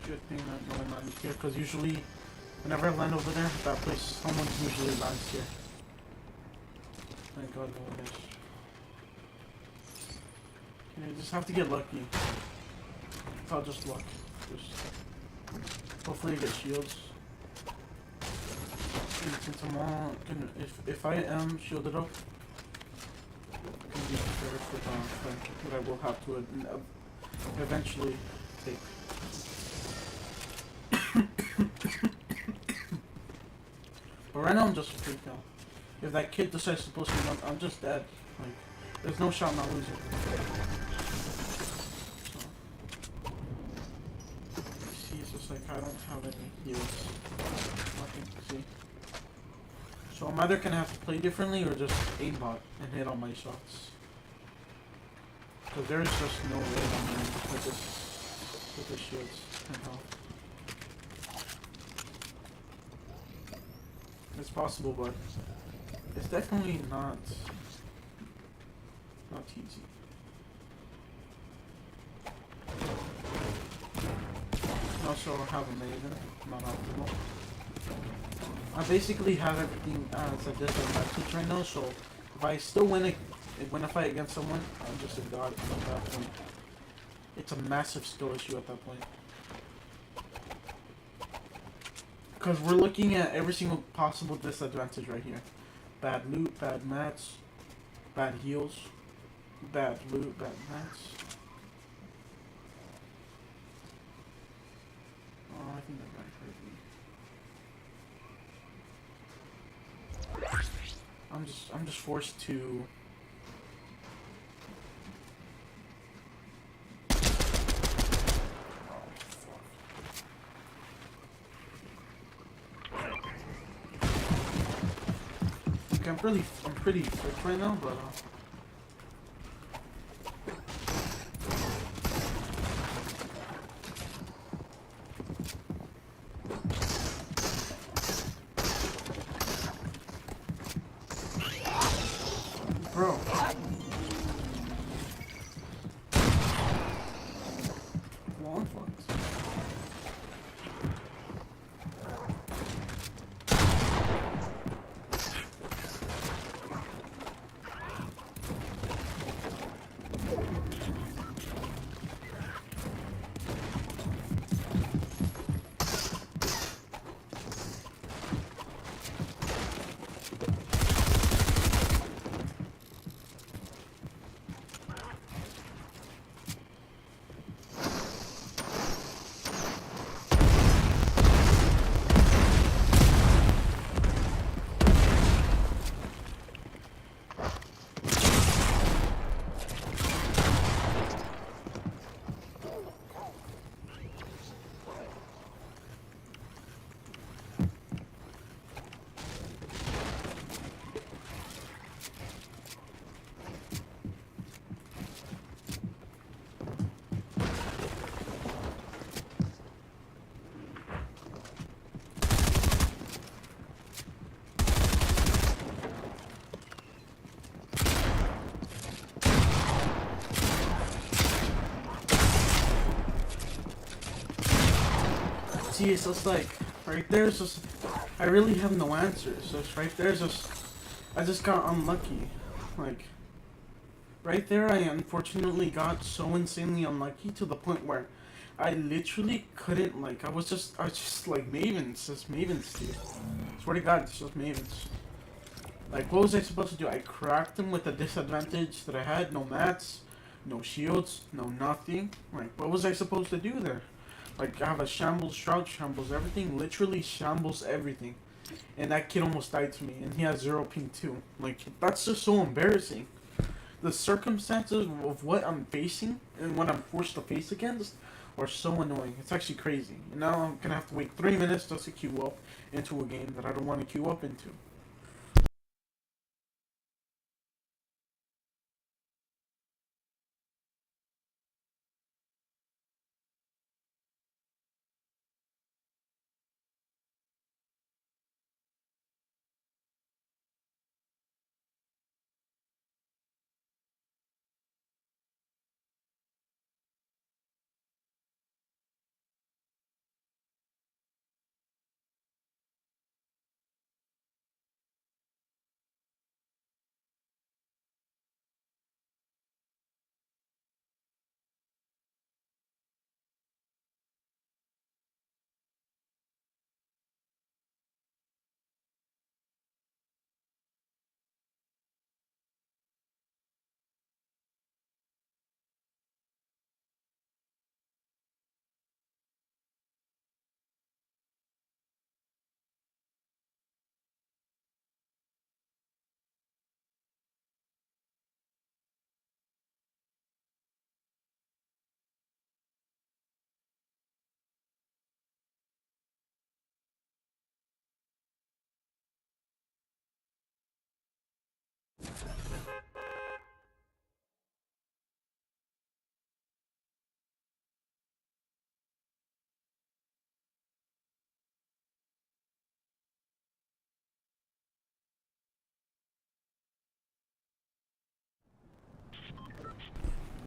Good thing that no one landed here, because usually, whenever I land over there, that place, someone usually lands here. Thank God no one is. Okay, you just have to get lucky. It's all just luck. Just hopefully I get shields. And since I'm all if I am shielded up, I can be prepared for the fight that I will have to eventually take. But right now I'm just a free kill. If that kid decides to push me up, I'm just dead. Like, there's no shot not losing. Like I don't have any heals. Nothing. See? So I'm either gonna have to play differently or just aimbot and hit all my shots. Because there's just no way I'm gonna with the shields and health. It's possible, but it's definitely not easy. Also have a maven, not optimal. I basically have everything as a disadvantage right now, so if I still win a fight against someone, I'm just a god at that point. It's a massive skill issue at that point. Because we're looking at every single possible disadvantage right here. Bad loot, bad mats, bad heals, bad loot, bad mats. Oh, I think that might hurt me. I'm just forced to. Okay, I'm pretty sick right now, but. Bro. Long fucks. See, it's just like right there's just I really have no answers. Just right there's just I just got unlucky. Like right there, I unfortunately got so insanely unlucky to the point where I literally couldn't I was just like Mavens, just Mavens, dude. Swear to God, it's just Mavens. Like, what was I supposed to do? I cracked him with the disadvantage that I had. No mats, no shields, no nothing. Like, what was I supposed to do there? Like, I have a shambles, shroud shambles, everything. Literally shambles everything. And that kid almost died to me. And he has 0 ping too. Like, that's just so embarrassing. The circumstances of what I'm facing and what I'm forced to face against are so annoying. It's actually crazy. And now I'm gonna have to wait 3 minutes just to queue up into a game that I don't want to queue up into.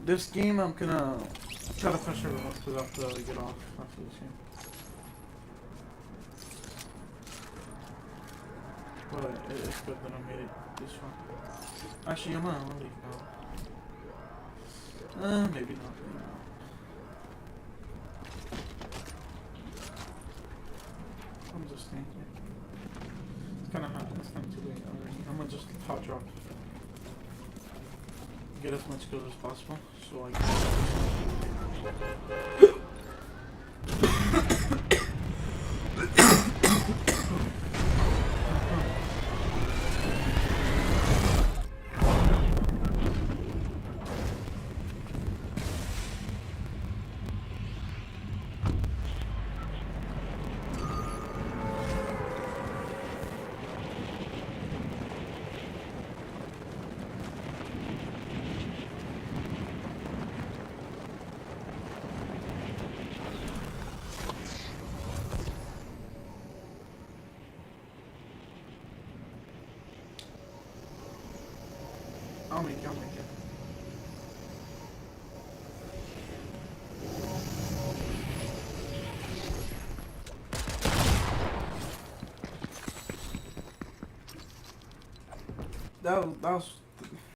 This game, I'm gonna try to push everyone because I have to get off after this game. But it's good that I made it this far. Actually, I'm gonna leave now. Maybe not. I'm just thinking. It's kind of hot. It's kind of too late already. I'm gonna just hot drop. Get as much kills as possible, so I can... I'll make it. That was